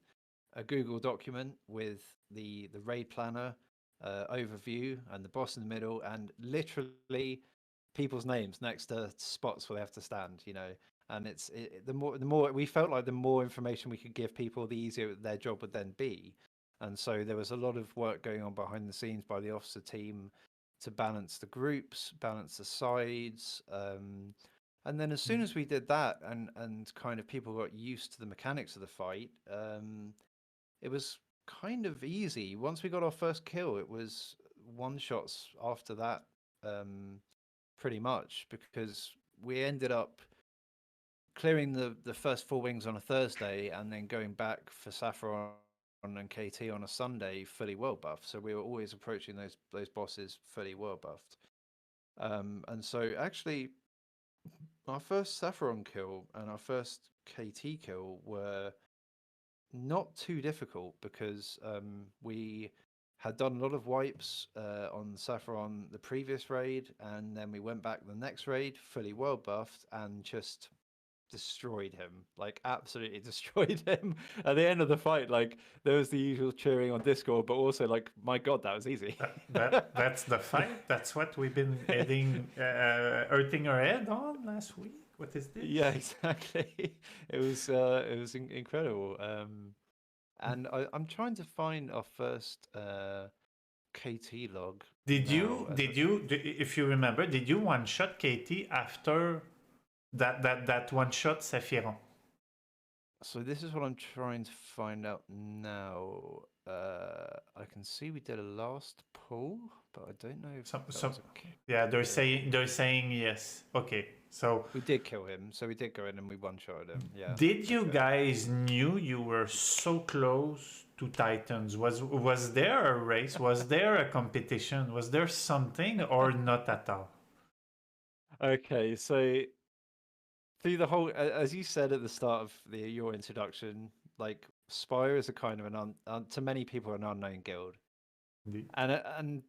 a Google document with the raid planner, overview, and the boss in the middle, and literally people's names next to spots where they have to stand. And the more we felt like the more information we could give people, the easier their job would then be. And so there was a lot of work going on behind the scenes by the officer team to balance the groups, balance the sides. And then as soon as we did that, and kind of people got used to the mechanics of the fight, it was kind of easy. Once we got our first kill, it was one shots after that, pretty much, because we ended up clearing the first 4 wings on a Thursday and then going back for Sapphiron and KT on a Sunday fully world buffed. So we were always approaching those bosses fully world buffed. And so actually our first Sapphiron kill and our first KT kill were not too difficult, because we had done a lot of wipes on Sapphiron the previous raid, and then we went back the next raid fully world buffed and just destroyed him, like absolutely destroyed him. At the end of the fight, like, there was the usual cheering on Discord, but also like, my god, that was easy. That's the fight. That's what we've been hurting our head on last week. What is this? Yeah, exactly. It was incredible. And I'm trying to find our first KT log. Did you, if you remember, did you one shot KT after that one shot Sapphiron? So this is what I'm trying to find out now. I can see we did a last pull, but I don't know if yeah, they're saying yes. Okay, so we did kill him. So we did go in and we one-shotted him. Yeah. Did you guys knew you were so close to Titans? Was there a race? Was there a competition? Was there something, or not at all? Okay, so through the whole, as you said at the start of your introduction, like, Spire is a kind of to many people, an unknown guild. Indeed. And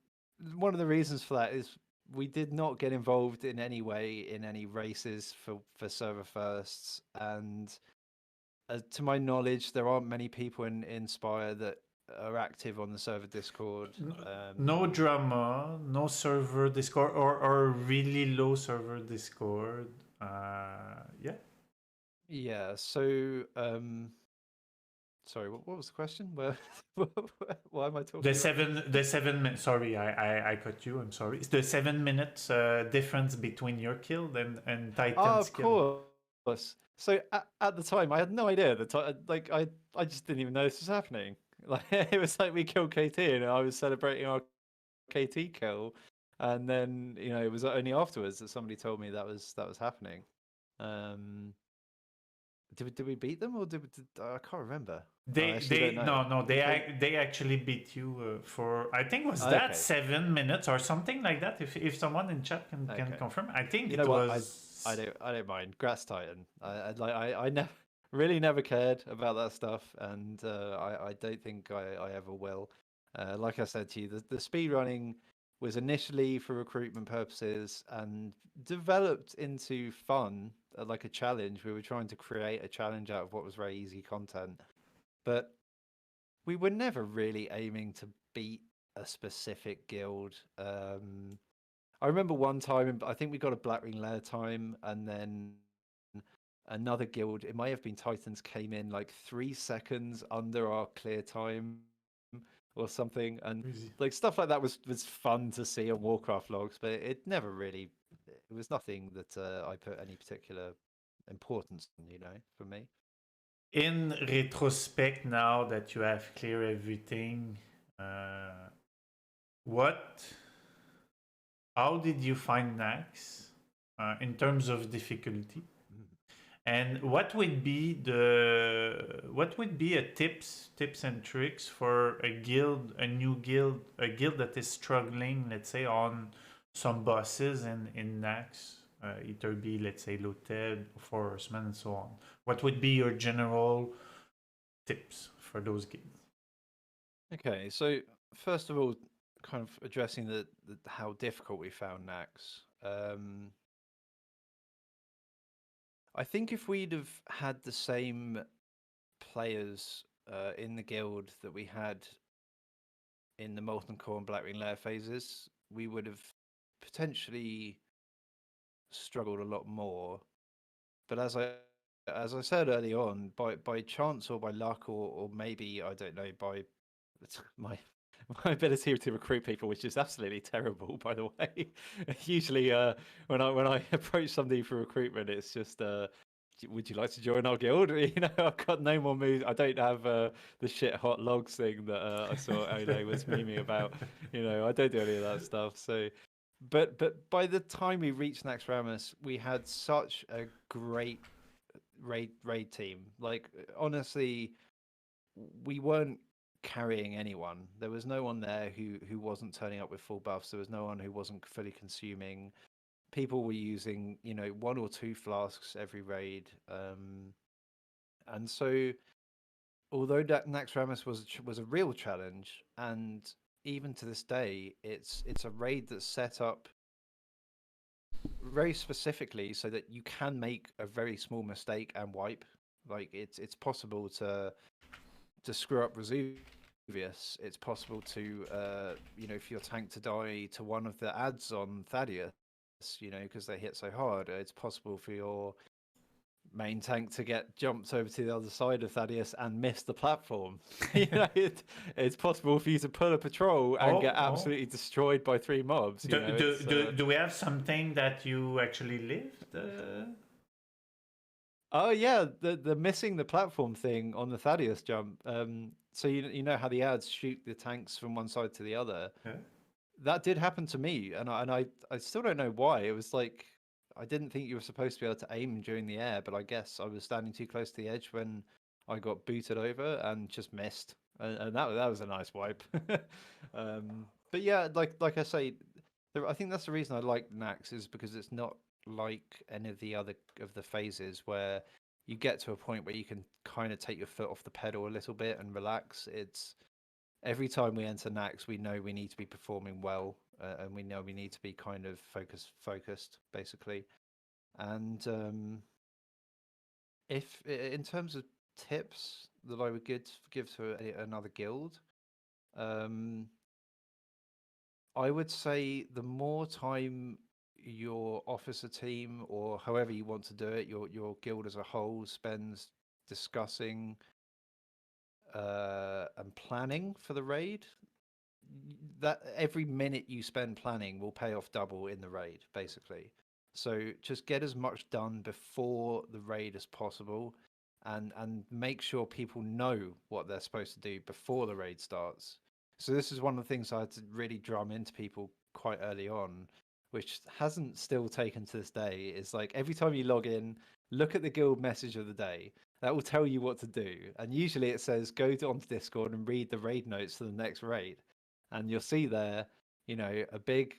one of the reasons for that is we did not get involved in any way in any races for server firsts, and to my knowledge, there aren't many people in Spire that are active on the server Discord. No drama, no server Discord, or really low server Discord. Yeah. So, sorry, what was the question? Why am I talking? The 7 minutes. Sorry, I cut you. I'm sorry. It's the 7 minutes difference between your kill and Titan's kill. Of course. So at the time, I had no idea. I just didn't even know this was happening. Like, it was like we killed KT, and I was celebrating our KT kill, and then it was only afterwards that somebody told me that was happening. Did we beat them, or I can't remember. They actually beat you for, I think, was that 7 minutes or something like that. If someone in chat can confirm, I think it was. I don't mind. Grats Titan. I never cared about that stuff, and I don't think I ever will. Like I said to you, the speed running was initially for recruitment purposes and developed into fun, like a challenge. We were trying to create a challenge out of what was very easy content, but we were never really aiming to beat a specific guild. I remember one time, I think we got a Blackring Lair time, and then another guild, it might have been Titans, came in like 3 seconds under our clear time or something, and like stuff like that was fun to see on Warcraft logs, but it never really, it was nothing that I put any particular importance in, for me. In retrospect, now that you have cleared everything, Uh, what? How did you find Nax in terms of difficulty? And what would be a tips and tricks for a guild, a guild that is struggling, let's say, on some bosses in Nax, either be, let's say, Looted, Four Horsemen, and so on. What would be your general tips for those guilds? Okay, so first of all, kind of addressing the how difficult we found Nax. I think if we'd have had the same players in the guild that we had in the Molten Core and Blackwing Lair phases, we would have potentially struggled a lot more. But as I said early on, by chance or by luck, or maybe, I don't know, by my ability to recruit people, which is absolutely terrible, by the way. Usually, when I approach somebody for recruitment, it's just, would you like to join our guild? You know, I've got no more moves. I don't have the shit hot logs thing that I saw Ole was memeing about. You know, I don't do any of that stuff. So, but by the time we reached Naxxramas, we had such a great raid team. Like, honestly, we weren't carrying anyone. There was no one there who wasn't turning up with full buffs. There was no one who wasn't fully consuming. People were using, you know, 1 or 2 flasks every raid. And so, although that Naxxramas was a real challenge, and even to this day, it's a raid that's set up very specifically so that you can make a very small mistake and wipe. Like, it's possible to screw up Vesuvius. It's possible to, you know, for your tank to die to one of the ads on Thaddeus, you know, because they hit so hard. It's possible for your main tank to get jumped over to the other side of Thaddeus and miss the platform. You know, it's possible for you to pull a patrol and get absolutely destroyed by 3 mobs. You know, do we have something that you actually lived? Oh yeah, the missing the platform thing on the Thaddeus jump. So you know how the ads shoot the tanks from one side to the other. Yeah. That did happen to me, and I still don't know why. It was like, I didn't think you were supposed to be able to aim during the air, but I guess I was standing too close to the edge when I got booted over and just missed, and that was a nice wipe. But yeah, like I say, I think that's the reason I like Nax, is because it's not like any of the other of the phases where you get to a point where you can kind of take your foot off the pedal a little bit and relax. It's every time we enter Nax, we know we need to be performing well, and we know we need to be kind of focused basically. And if in terms of tips that I would give to another guild, I would say the more time your officer team, or however you want to do it, your guild as a whole, spends discussing and planning for the raid, that every minute you spend planning will pay off double in the raid, basically. So just get as much done before the raid as possible, and make sure people know what they're supposed to do before the raid starts. So this is one of the things I had to really drum into people quite early on, which hasn't still taken to this day. Is like, every time you log in, look at the guild message of the day. That will tell you what to do. And usually it says go onto Discord and read the raid notes for the next raid. And you'll see there, you know, a big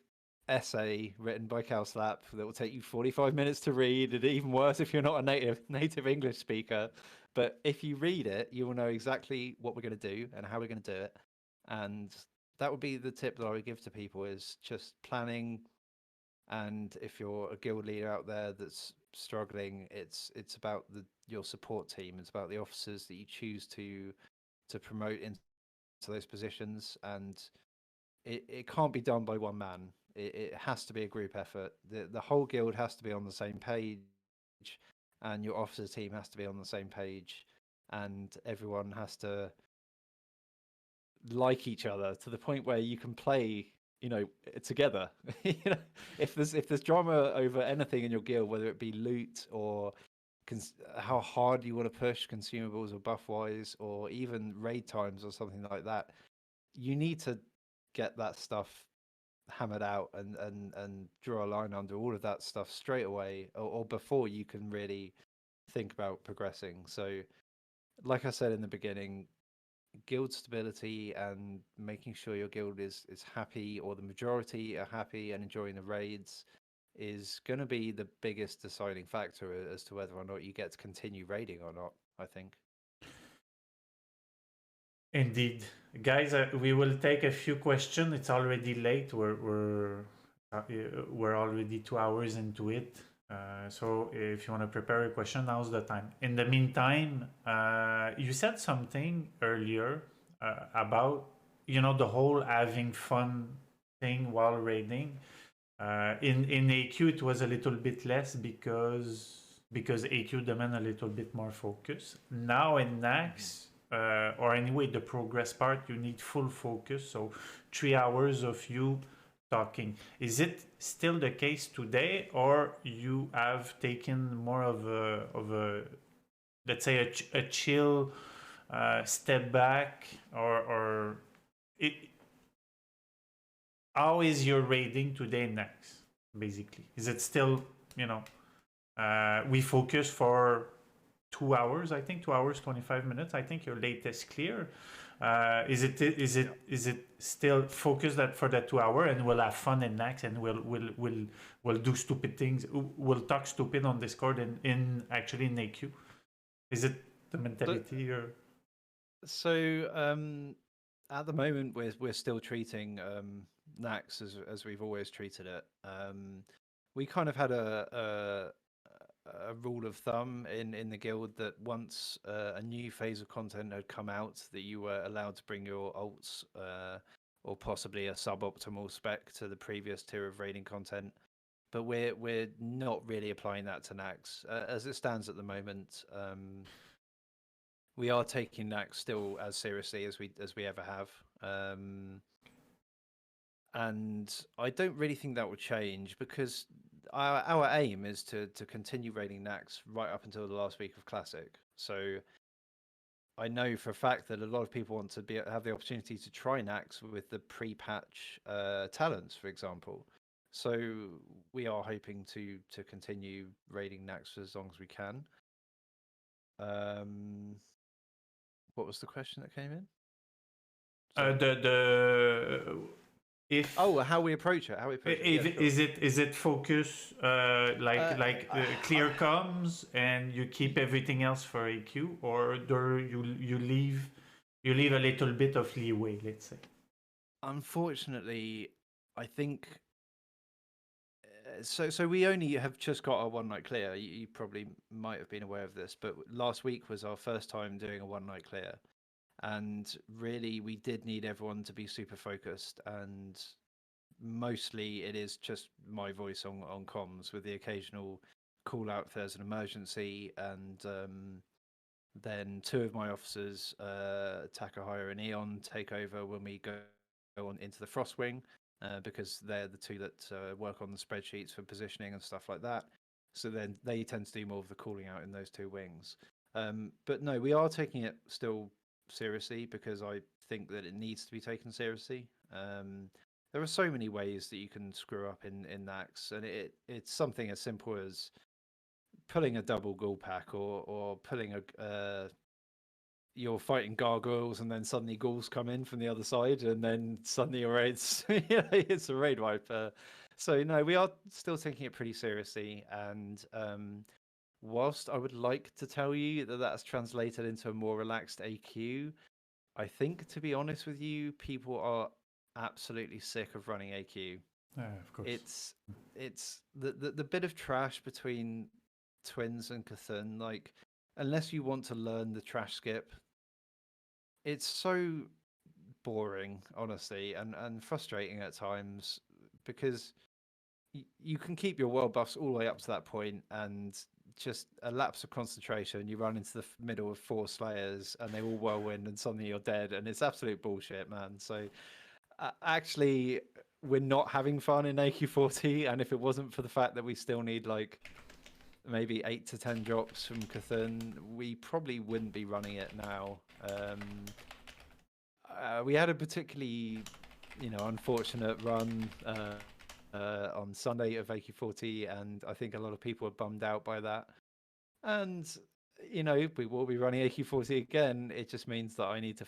essay written by Cowslap that will take you 45 minutes to read, and even worse if you're not a native English speaker. But if you read it, you will know exactly what we're going to do and how we're going to do it. And that would be the tip that I would give to people, is just planning. And if you're a guild leader out there that's struggling, it's about your support team. It's about the officers that you choose to promote into those positions, and it can't be done by one man. It has to be a group effort. The whole guild has to be on the same page, and your officer team has to be on the same page, and everyone has to like each other to the point where you can play, you know, together. You know, if there's drama over anything in your guild, whether it be loot or how hard you want to push consumables or buff wise, or even raid times or something like that, you need to get that stuff hammered out and draw a line under all of that stuff straight away, or before you can really think about progressing. So, like I said in the beginning, guild stability and making sure your guild is happy, or the majority are happy and enjoying the raids, is going to be the biggest deciding factor as to whether or not you get to continue raiding or not, I think. Indeed, guys, we will take a few questions. It's already late. We're already 2 hours into it. So if you want to prepare a question, now's the time. In the meantime, you said something earlier about the whole having fun thing while raiding. In AQ, it was a little bit less because AQ demand a little bit more focus. Now in Nax, or anyway, the progress part, you need full focus. So 3 hours of you talking. Is it still the case today, or you have taken more of a let's say a chill step back, or how is your raiding today next? Basically, is it still we focus for 2 hours, I think 2 hours 25 minutes, I think your latest clear. Is it still focused that for that 2 hour, and we'll have fun in Nax, and we'll do stupid things, we'll talk stupid on Discord in actually in AQ? Is it the mentality? Or so at the moment we're still treating Nax as we've always treated it. We kind of had a rule of thumb in the guild that once a new phase of content had come out, that you were allowed to bring your alts or possibly a suboptimal spec to the previous tier of raiding content. But we're not really applying that to Nax as it stands at the moment. We are taking Nax still as seriously as we ever have. And I don't really think that will change, because our aim is to continue raiding Nax right up until the last week of Classic. So I know for a fact that a lot of people want to have the opportunity to try Nax with the pre-patch talents, for example. So we are hoping to continue raiding Nax for as long as we can. What was the question that came in? How we approach it. Is it focus clear comms and you keep everything else for AQ, or do you leave a little bit of leeway, let's say? Unfortunately, I think so we only have just got our one night clear. You probably might have been aware of this, but last week was our first time doing a one night clear. And really, we did need everyone to be super focused, and mostly it is just my voice on comms, with the occasional call out if there's an emergency, and then 2 of my officers, Takahaya and Eon, take over when we go on into the Frostwing, because they're the 2 that work on the spreadsheets for positioning and stuff like that. So then they tend to do more of the calling out in those 2 wings. But no, we are taking it still seriously, because I think that it needs to be taken seriously. There are so many ways that you can screw up in Nax, and it's something as simple as pulling a double ghoul pack, or pulling you're fighting gargoyles and then suddenly ghouls come in from the other side, and then suddenly your raid's it's a raid wipe. So no, we are still taking it pretty seriously, and whilst I would like to tell you that that's translated into a more relaxed AQ, I think, to be honest with you, people are absolutely sick of running AQ. Yeah, of course. It's the bit of trash between Twins and Cthulhu, like, unless you want to learn the trash skip, it's so boring, honestly, and frustrating at times, because you can keep your world buffs all the way up to that point, and just a lapse of concentration, you run into the middle of 4 slayers and they all whirlwind, and suddenly you're dead, and it's absolute bullshit, man. So actually, we're not having fun in AQ40, and if it wasn't for the fact that we still need like maybe 8 to 10 drops from Cthulhu, we probably wouldn't be running it now. we had a particularly, unfortunate run on Sunday of AQ40, and I think a lot of people were bummed out by that. And we will be running AQ40 again. It just means that I need to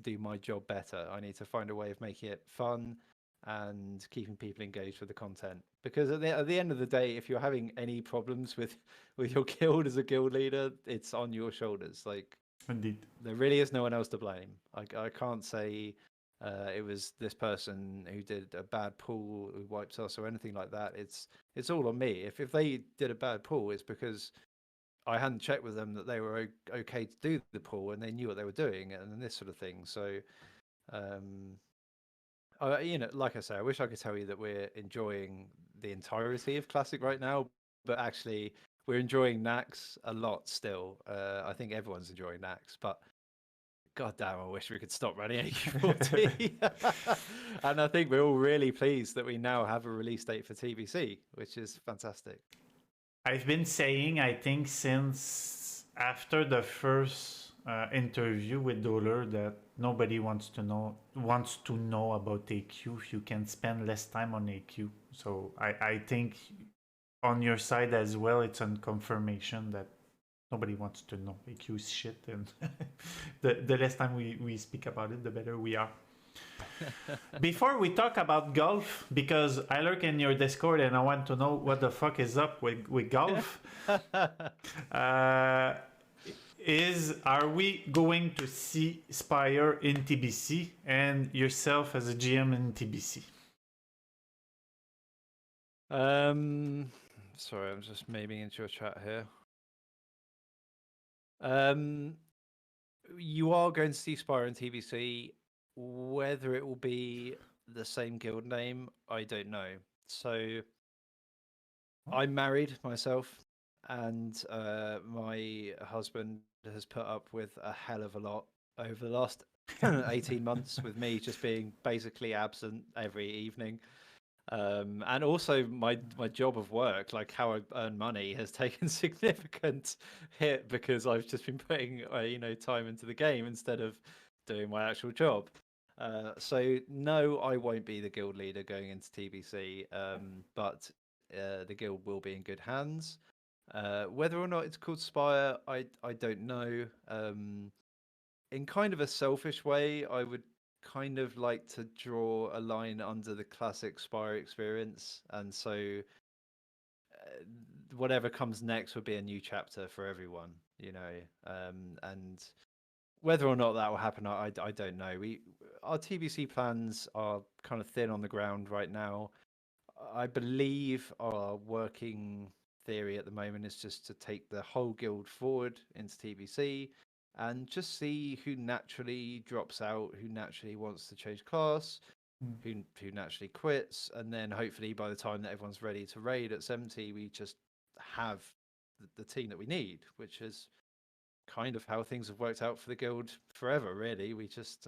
do my job better. I need to find a way of making it fun and keeping people engaged with the content. Because at the end of the day, if you're having any problems with your guild as a guild leader, it's on your shoulders. Like, Indeed. there really is no one else to blame. I can't say it was this person who did a bad pull who wipes us or anything like that. It's all on me. If they did a bad pull, it's because I hadn't checked with them that they were okay to do the pull and they knew what they were doing and this sort of thing. So, like I say, I wish I could tell you that we're enjoying the entirety of Classic right now, but actually we're enjoying Nax a lot still. I think everyone's enjoying Nax, but God damn, I wish we could stop running AQ40. And I think we're all really pleased that we now have a release date for TBC, which is fantastic. I've been saying, I think, since after the first interview with Dollar, that nobody wants to know about AQ if you can spend less time on AQ. So I think on your side as well, it's on confirmation that nobody wants to know AQ is shit, and the less time we speak about it, the better we are. Before we talk about golf, because I lurk in your Discord and I want to know what the fuck is up with golf. Are we going to see Spire in TBC and yourself as a GM in TBC? Sorry, I'm just maybe into your chat here. You are going to see Spire in TBC. Whether it will be the same guild name, I don't know. So I'm married myself, and my husband has put up with a hell of a lot over the last 18 months with me just being basically absent every evening. And also my job of work, like how I earn money, has taken significant hit because I've just been putting time into the game instead of doing my actual job. So no, I won't be the guild leader going into TBC, but the guild will be in good hands. Whether or not it's called Spire, I don't know. In kind of a selfish way, I would kind of like to draw a line under the classic Spire experience, and so whatever comes next would be a new chapter for everyone, and whether or not that will happen, I don't know. Our TBC plans are kind of thin on the ground right now. I believe our working theory at the moment is just to take the whole guild forward into TBC and just see who naturally drops out, who naturally wants to change class, who naturally quits, and then hopefully by the time that everyone's ready to raid at 70, we just have the team that we need, which is kind of how things have worked out for the guild forever, really. We just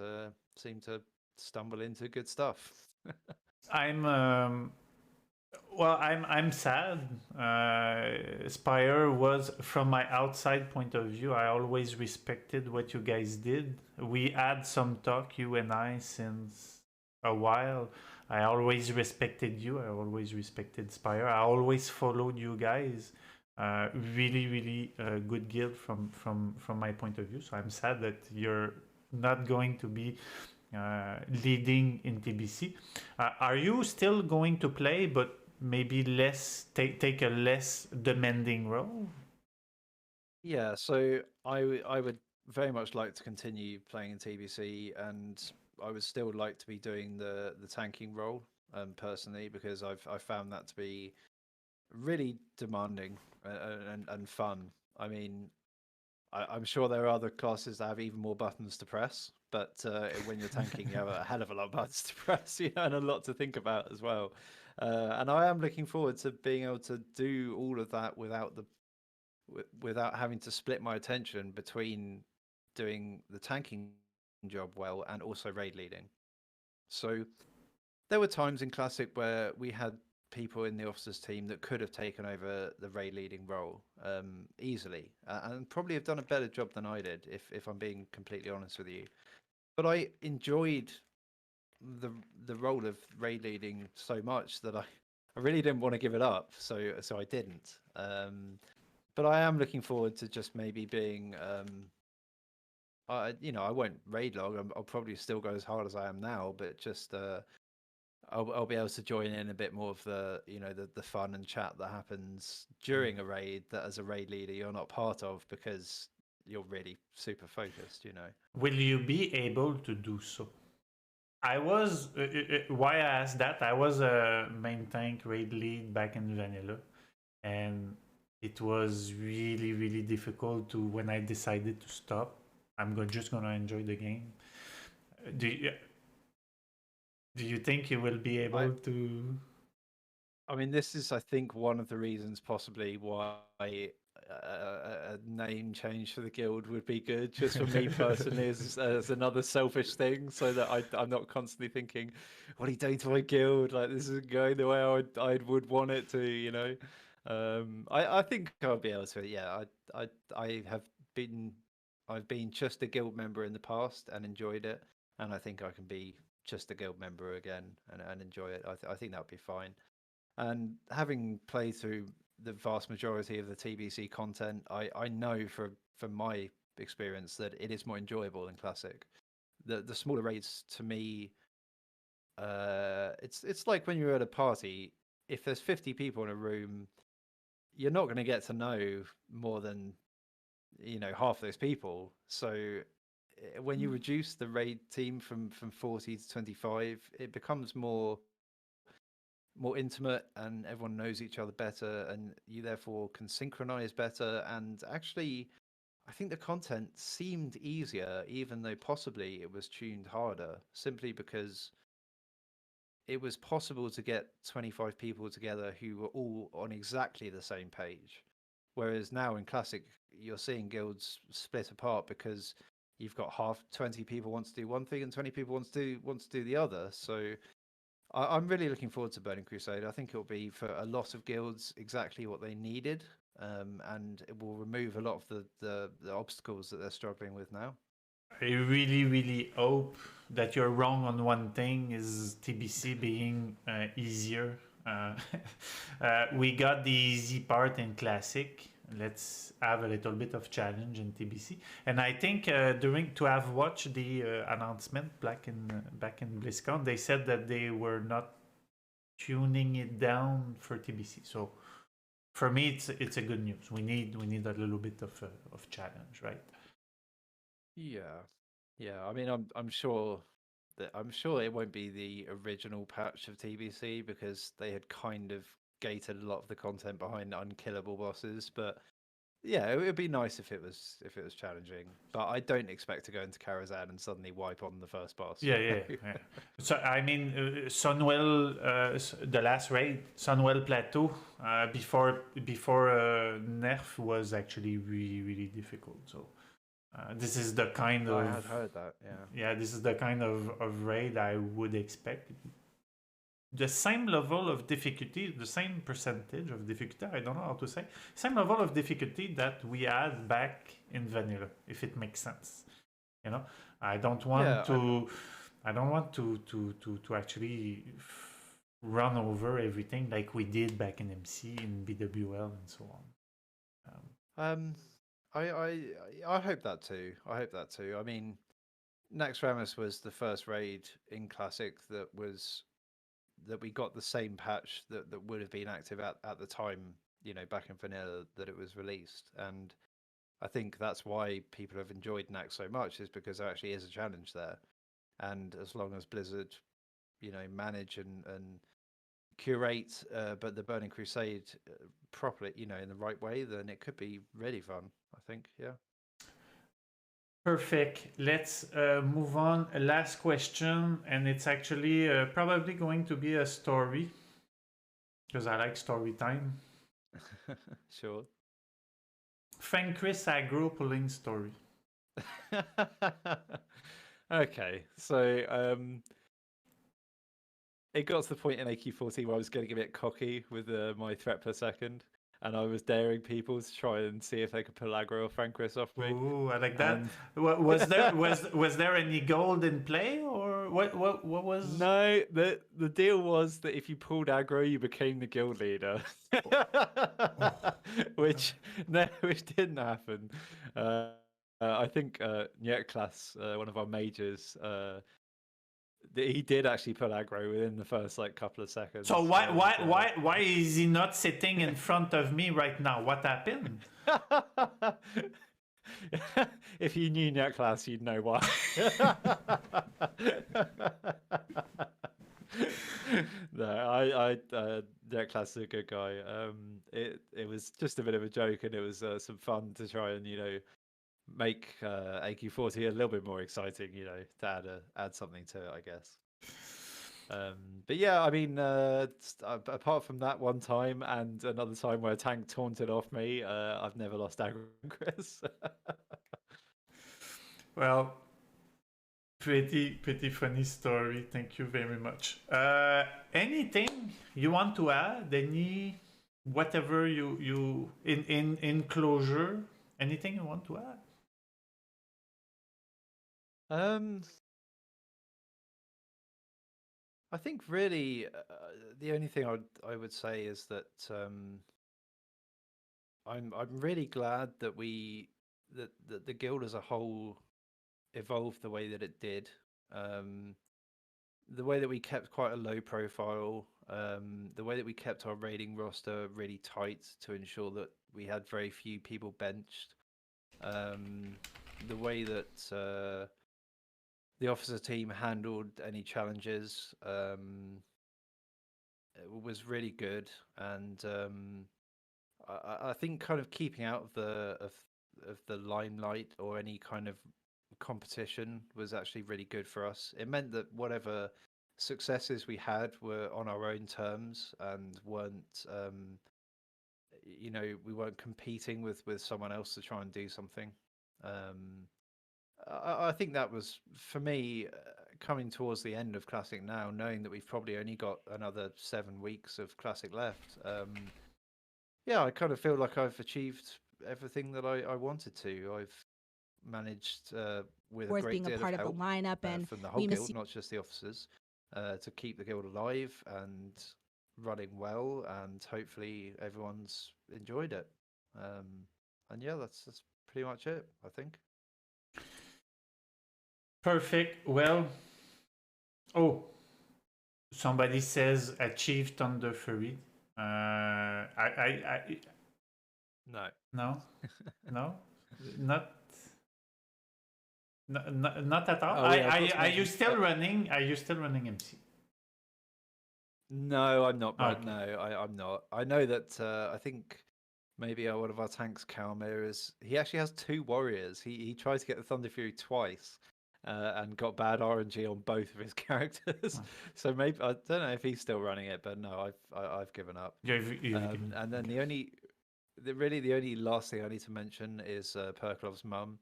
seem to stumble into good stuff. I'm sad. Spire was, from my outside point of view, I always respected what you guys did. We had some talk, you and I, since a while. I always respected you. I always respected Spire. I always followed you guys. Really, really good guild from my point of view. So I'm sad that you're not going to be leading in TBC. Are you still going to play, but maybe less take a less demanding role? Yeah, so I would very much like to continue playing in TBC, and I would still like to be doing the tanking role personally, because I've found that to be really demanding and fun. I mean, I'm sure there are other classes that have even more buttons to press, but when you're tanking, you have a hell of a lot of buttons to press, and a lot to think about as well. And I am looking forward to being able to do all of that without having to split my attention between doing the tanking job well and also raid leading. So there were times in Classic where we had people in the officers team that could have taken over the raid leading role easily, and probably have done a better job than I did, if I'm being completely honest with you. but I enjoyed the role of raid leading so much that I really didn't want to give it up, so I didn't. But I am looking forward to just maybe being, I won't raid log. I'll probably still go as hard as I am now, but just I'll be able to join in a bit more of the the fun and chat that happens during a raid that as a raid leader you're not part of because you're really super focused. Will you be able to do so? I was why I asked that. I was a main tank raid lead back in vanilla, and it was really really difficult to when I decided to stop. Just gonna enjoy the game. Do you, do you think you will be able to? I mean, this is, I think, one of the reasons possibly why a name change for the guild would be good, just for me personally, as another selfish thing, so that I'm not constantly thinking, what are you doing to my guild? Like, this isn't going the way I would want it to. I think I'll be able to. Yeah, I've been just a guild member in the past and enjoyed it, and I think I can be just a guild member again and enjoy it. I think that would be fine. And having played through the vast majority of the TBC content, I know from my experience that it is more enjoyable in Classic. The smaller raids to me, it's like when you're at a party. If there's 50 people in a room, you're not going to get to know more than half those people. So when you reduce the raid team from 40 to 25, it becomes more intimate and everyone knows each other better and you therefore can synchronize better. And actually, I think the content seemed easier, even though possibly it was tuned harder, simply because it was possible to get 25 people together who were all on exactly the same page. Whereas now in Classic, you're seeing guilds split apart because you've got 20 people want to do one thing and 20 people want to do the other. So I'm really looking forward to Burning Crusade. I think it'll be for a lot of guilds exactly what they needed, and it will remove a lot of the obstacles that they're struggling with now. I really, really hope that you're wrong on one thing: is TBC being easier. We got the easy part in Classic. Let's have a little bit of challenge in TBC. And I think to have watched the announcement back in BlizzCon, they said that they were not tuning it down for TBC. So for me, it's a good news. We need a little bit of challenge, right? Yeah. I mean, I'm sure it won't be the original patch of TBC because they had kind of gated a lot of the content behind unkillable bosses. But yeah, it would be nice if it was challenging. But I don't expect to go into Karazhan and suddenly wipe on the first boss. Yeah. So I mean, Sunwell, the last raid, Sunwell Plateau, before nerf was actually really really difficult. So. This is the kind of. I had heard that. Yeah, this is the kind of raid I would expect. The same level of difficulty, the same percentage of difficulty. I don't know how to say. Same level of difficulty that we had back in vanilla, if it makes sense. I don't want to. I don't want to actually run over everything like we did back in MC, in BWL, and so on. I hope that too. I mean, Naxxramas was the first raid in Classic that we got the same patch that would have been active at the time, back in vanilla that it was released. And I think that's why people have enjoyed Nax so much, is because there actually is a challenge there. And as long as Blizzard, manage and curate but the Burning Crusade properly, in the right way, then it could be really fun, I think. Yeah. Perfect. Let's move on. Last question, and it's actually probably going to be a story, because I like story time. Sure. Fenris aggro pulling story. Okay, so it got to the point in AQ14 where I was getting a bit cocky with my threat per second. and I was daring people to try and see if they could pull aggro or Franquist off me. Ooh, I like that. And Was there any gold in play, or what was? no, the deal was that if you pulled aggro, you became the guild leader, which didn't happen. I think Class, one of our majors, he did actually pull aggro within the first like couple of seconds. So why is he not sitting in front of me right now? What happened? If you knew Class, you'd know why. No, Class is a good guy. It was just a bit of a joke, and it was some fun to try and make AQ40 a little bit more exciting, to add something to it, I guess. But yeah, I mean, apart from that one time and another time where a tank taunted off me, I've never lost aggro, Chris. Well, pretty funny story. Thank you very much. Anything you want to add? Whatever you in closure? Anything you want to add? I think really the only thing I would say is that I'm really glad that that the guild as a whole evolved the way that it did. The way that we kept quite a low profile, the way that we kept our raiding roster really tight to ensure that we had very few people benched. The way that the officer team handled any challenges was really good, and I think kind of keeping out of the limelight or any kind of competition was actually really good for us. It meant that whatever successes we had were on our own terms and weren't we weren't competing with someone else to try and do something. I think that was, for me, coming towards the end of Classic now, knowing that we've probably only got another 7 weeks of Classic left. Yeah, I kind of feel like I've achieved everything that I wanted to. I've managed with a great being deal a part of of help the lineup, and from the whole we miss guild, not just the officers, to keep the guild alive and running well, and hopefully everyone's enjoyed it. And yeah, that's pretty much it, I think. Perfect. Well, somebody says achieved on the furry. No, no, not at all. Oh, yeah, are you still running? Are you still running MC? No, I'm not. Okay. No, I'm not. I know that. I think maybe one of our tanks, Calmir, he actually has 2 warriors. He tried to get the Thunder Fury twice. And got bad RNG on both of his characters. So maybe I don't know if he's still running it, but no, I've given up. And then the only last thing I need to mention is Perklov's mum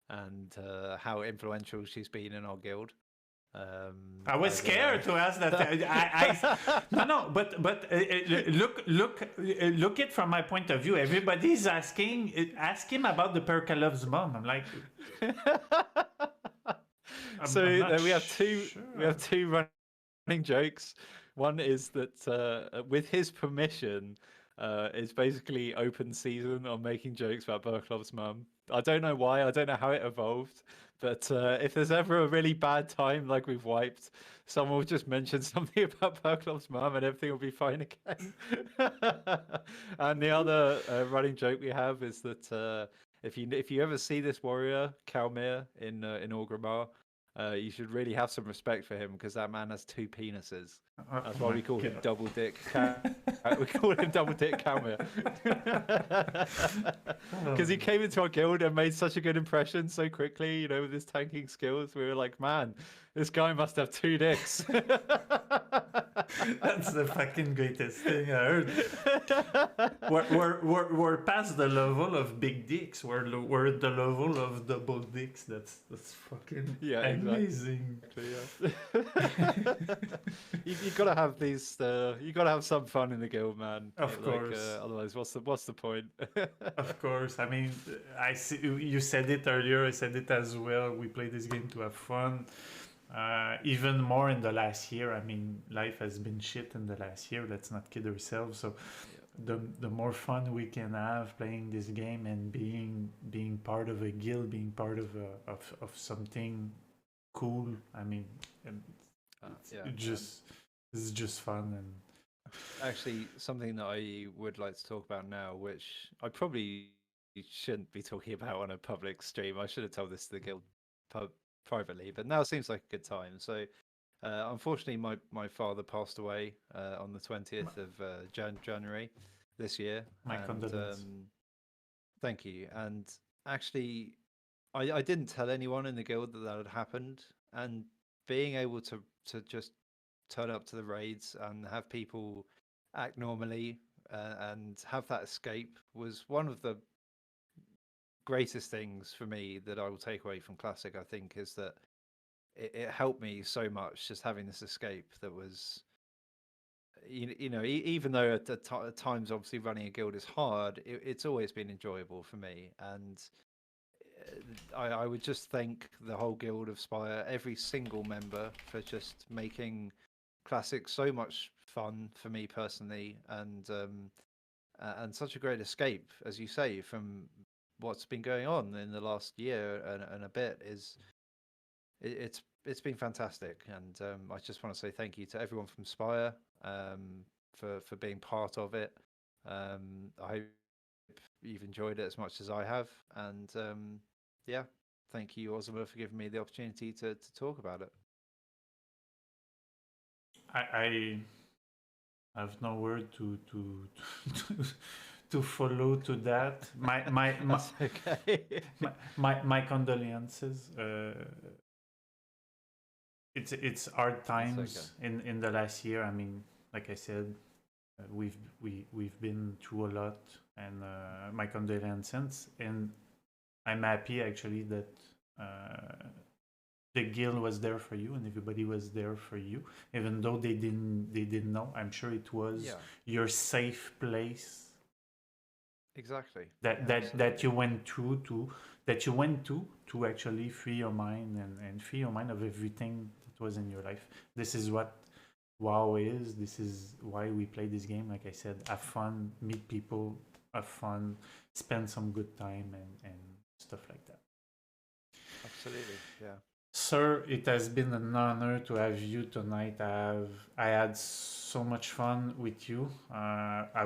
and how influential she's been in our guild. I was scared to ask that. No, but look it from my point of view. Everybody's asking. Ask him about the Perkalov's mom. I'm like. We have two running jokes. One is that with his permission, it's basically open season on making jokes about Berklov's mum. I don't know why. I don't know how it evolved. But if there's ever a really bad time, like we've wiped, someone will just mention something about Berklov's mum and everything will be fine again. And the other running joke we have is that if you ever see this warrior, Calmir, in Orgrimmar, you should really have some respect for him because that man has 2 penises. That's why we call him Double Dick. We call him Double Dick Calmir because he came into our guild and made such a good impression so quickly. With his tanking skills, we were like, man, this guy must have 2 dicks. That's the fucking greatest thing I heard. We're past the level of big dicks. We're at the level of double dicks. That's fucking amazing. Exactly, yeah. you got to have these. You got to have some fun in the guild, man. Of course. Otherwise, what's the point? Of course. I mean, I see, you said it earlier. I said it as well. We play this game to have fun. Even more in the last year. I mean, life has been shit in the last year. Let's not kid ourselves. So, the more fun we can have playing this game and being part of a guild, being part of something cool. I mean, it's just fun. And actually, something that I would like to talk about now, which I probably shouldn't be talking about on a public stream. I should have told this to the guild privately, but now seems like a good time. So, unfortunately, my father passed away on the 20th of January this year. My condolences. Thank you. And actually, I didn't tell anyone in the guild that had happened, and being able to just turn up to the raids and have people act normally and have that escape was one of the greatest things for me that I will take away from Classic. I think is that it helped me so much just having this escape that was, even though at times obviously running a guild is hard, it's always been enjoyable for me. And I would just thank the whole guild of Spire, every single member, for just making Classic so much fun for me personally, and such a great escape, as you say, from what's been going on in the last year and a bit. It's been fantastic, and I just want to say thank you to everyone from Spire for being part of it. I hope you've enjoyed it as much as I have, and thank you, Ozuma, for giving me the opportunity to talk about it. I have no word to follow to that. My condolences. It's hard times in the last year. I mean, like I said, we've been through a lot, and my condolences. And I'm happy actually that the guild was there for you, and everybody was there for you, even though they didn't know. I'm sure it was your safe place. Exactly. That you went to actually free your mind and free your mind of everything that was in your life. This is what WoW is. This is why we play this game. Like I said, have fun, meet people, have fun, spend some good time and stuff like that. Absolutely, yeah. Sir, it has been an honor to have you tonight. I had so much fun with you.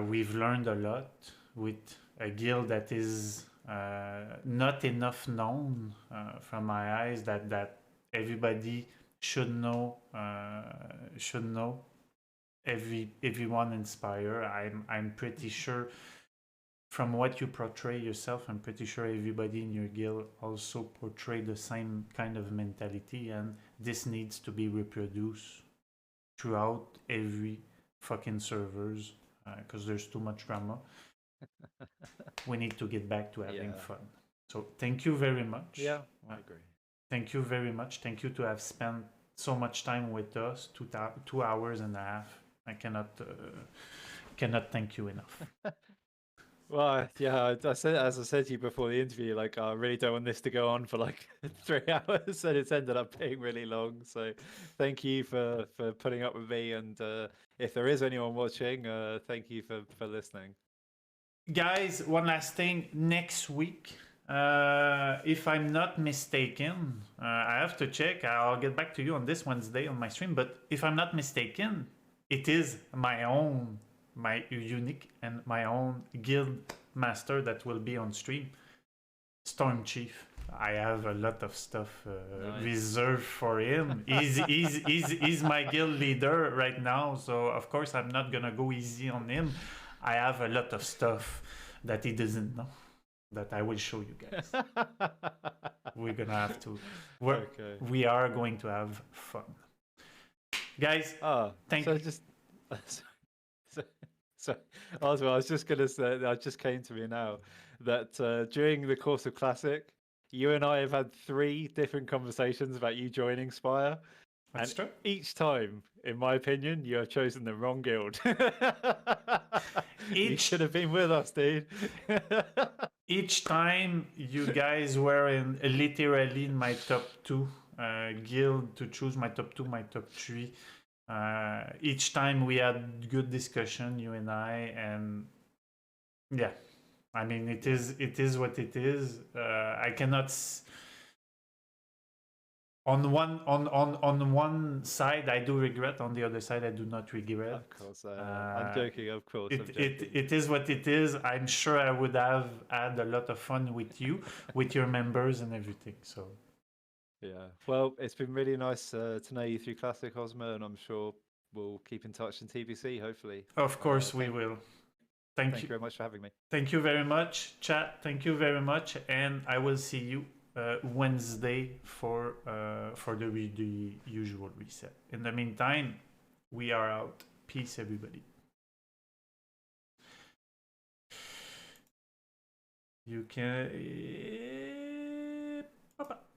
We've learned a lot with a guild that is not enough known from my eyes, that everybody should know. Everyone in Spire. I'm pretty sure from what you portray yourself, I'm pretty sure everybody in your guild also portray the same kind of mentality, and this needs to be reproduced throughout every fucking servers because there's too much drama. We need to get back to having fun. So thank you very much. Yeah, I agree. Thank you very much. Thank you to have spent so much time with us, 2 hours and a half. I cannot thank you enough. Well, yeah, as I said to you before the interview, like I really don't want this to go on for like 3 hours, and it's ended up being really long. So, thank you for putting up with me, and if there is anyone watching, thank you for listening. Guys, one last thing. Next week, if I'm not mistaken, I have to check. I'll get back to you on this Wednesday on my stream. But if I'm not mistaken, it is my unique and my own guild master that will be on stream, Storm Chief. I have a lot of stuff reserved for him. He's my guild leader right now, so of course I'm not gonna go easy on him. I have a lot of stuff that he doesn't know that I will show you guys. We're gonna have to. We are going to have fun, guys. Thank you. So, Oswald, I was just going to say, that just came to me now, that during the course of Classic, you and I have had 3 different conversations about you joining Spire. That's true. Each time, in my opinion, you have chosen the wrong guild. You should have been with us, dude. Each time you guys were literally in my top 2 guild to choose my top 2, my top 3. Each time we had good discussion, you and I, and yeah, I mean it is what it is. I cannot. On one side, I do regret. On the other side, I do not regret. Of course, I'm joking. Of course, it is what it is. I'm sure I would have had a lot of fun with you, with your members and everything. So, yeah. Well, it's been really nice to know you through Classic Osmo, and I'm sure we'll keep in touch in TBC. Hopefully. Of course, we will. Thank you very much for having me. Thank you very much, chat. Thank you very much, and I will see you Wednesday for the usual reset. In the meantime, we are out. Peace, everybody. You can. Bye-bye.